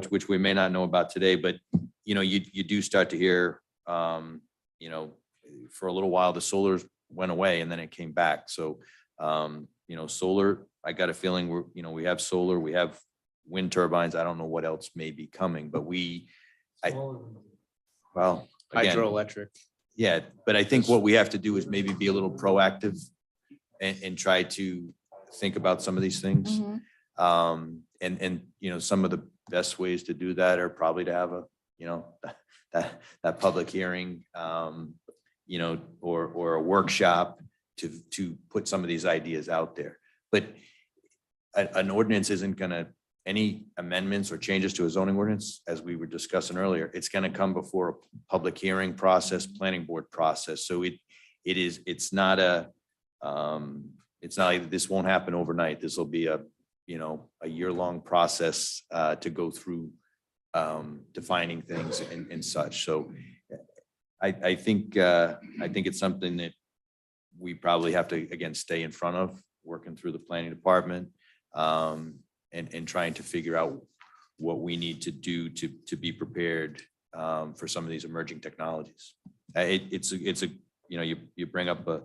Which we may not know about today, but you do start to hear, for a little while, the solars went away and then it came back. So, solar, I got a feeling we have solar, we have wind turbines. I don't know what else may be coming, but well, again, Hydroelectric. yeah, but I think what we have to do is maybe be a little proactive and try to think about some of these things. Mhm. And some of the best ways to do that are probably to have that public hearing, or a workshop to put some of these ideas out there. But an ordinance isn't gonna, any amendments or changes to a zoning ordinance, as we were discussing earlier, it's gonna come before a public hearing process, planning board process. So it's not like this won't happen overnight. This will be a year-long process to go through defining things and such. So I think it's something that we probably have to, again, stay in front of, working through the planning department, and trying to figure out what we need to do to be prepared for some of these emerging technologies. You bring up a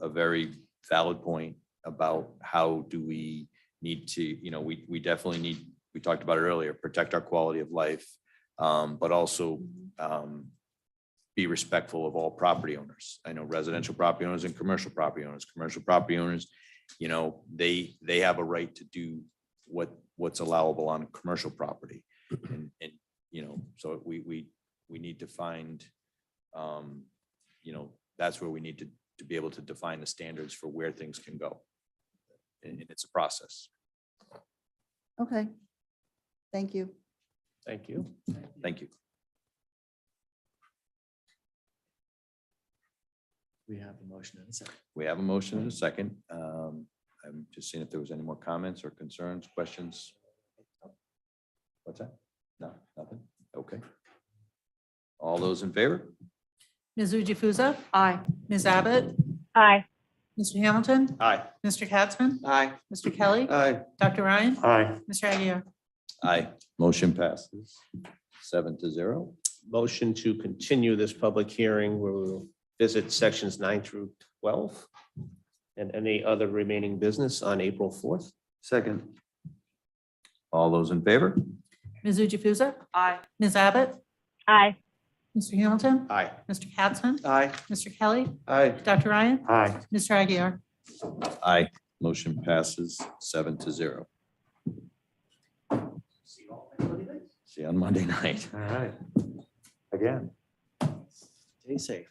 very valid point about how do we need to, we definitely need, we talked about it earlier, protect our quality of life, but also be respectful of all property owners. I know residential property owners and commercial property owners. Commercial property owners, they have a right to do what's allowable on commercial property. And so we need to find, that's where we need to be able to define the standards for where things can go. And it's a process. Okay. Thank you. Thank you. Thank you. We have a motion and a second. We have a motion and a second. I'm just seeing if there was any more comments or concerns, questions. What's that? No, nothing. Okay. All those in favor? Ms. Jukusa? Aye. Ms. Abbott? Aye. Mr. Hamilton? Aye. Mr. Katzman? Aye. Mr. Kelly? Aye. Dr. Ryan? Aye. Mr. Aguirre? Aye. Motion passes 7-0. Motion to continue this public hearing where we'll visit sections 9 through 12 and any other remaining business on April 4th. Second. All those in favor? Ms. Jukusa? Aye. Ms. Abbott? Aye. Mr. Hamilton? Aye. Mr. Katzman? Aye. Mr. Kelly? Aye. Dr. Ryan? Aye. Mr. Aguirre? Aye. Motion passes 7-0. See you on Monday night. All right. Again. Stay safe.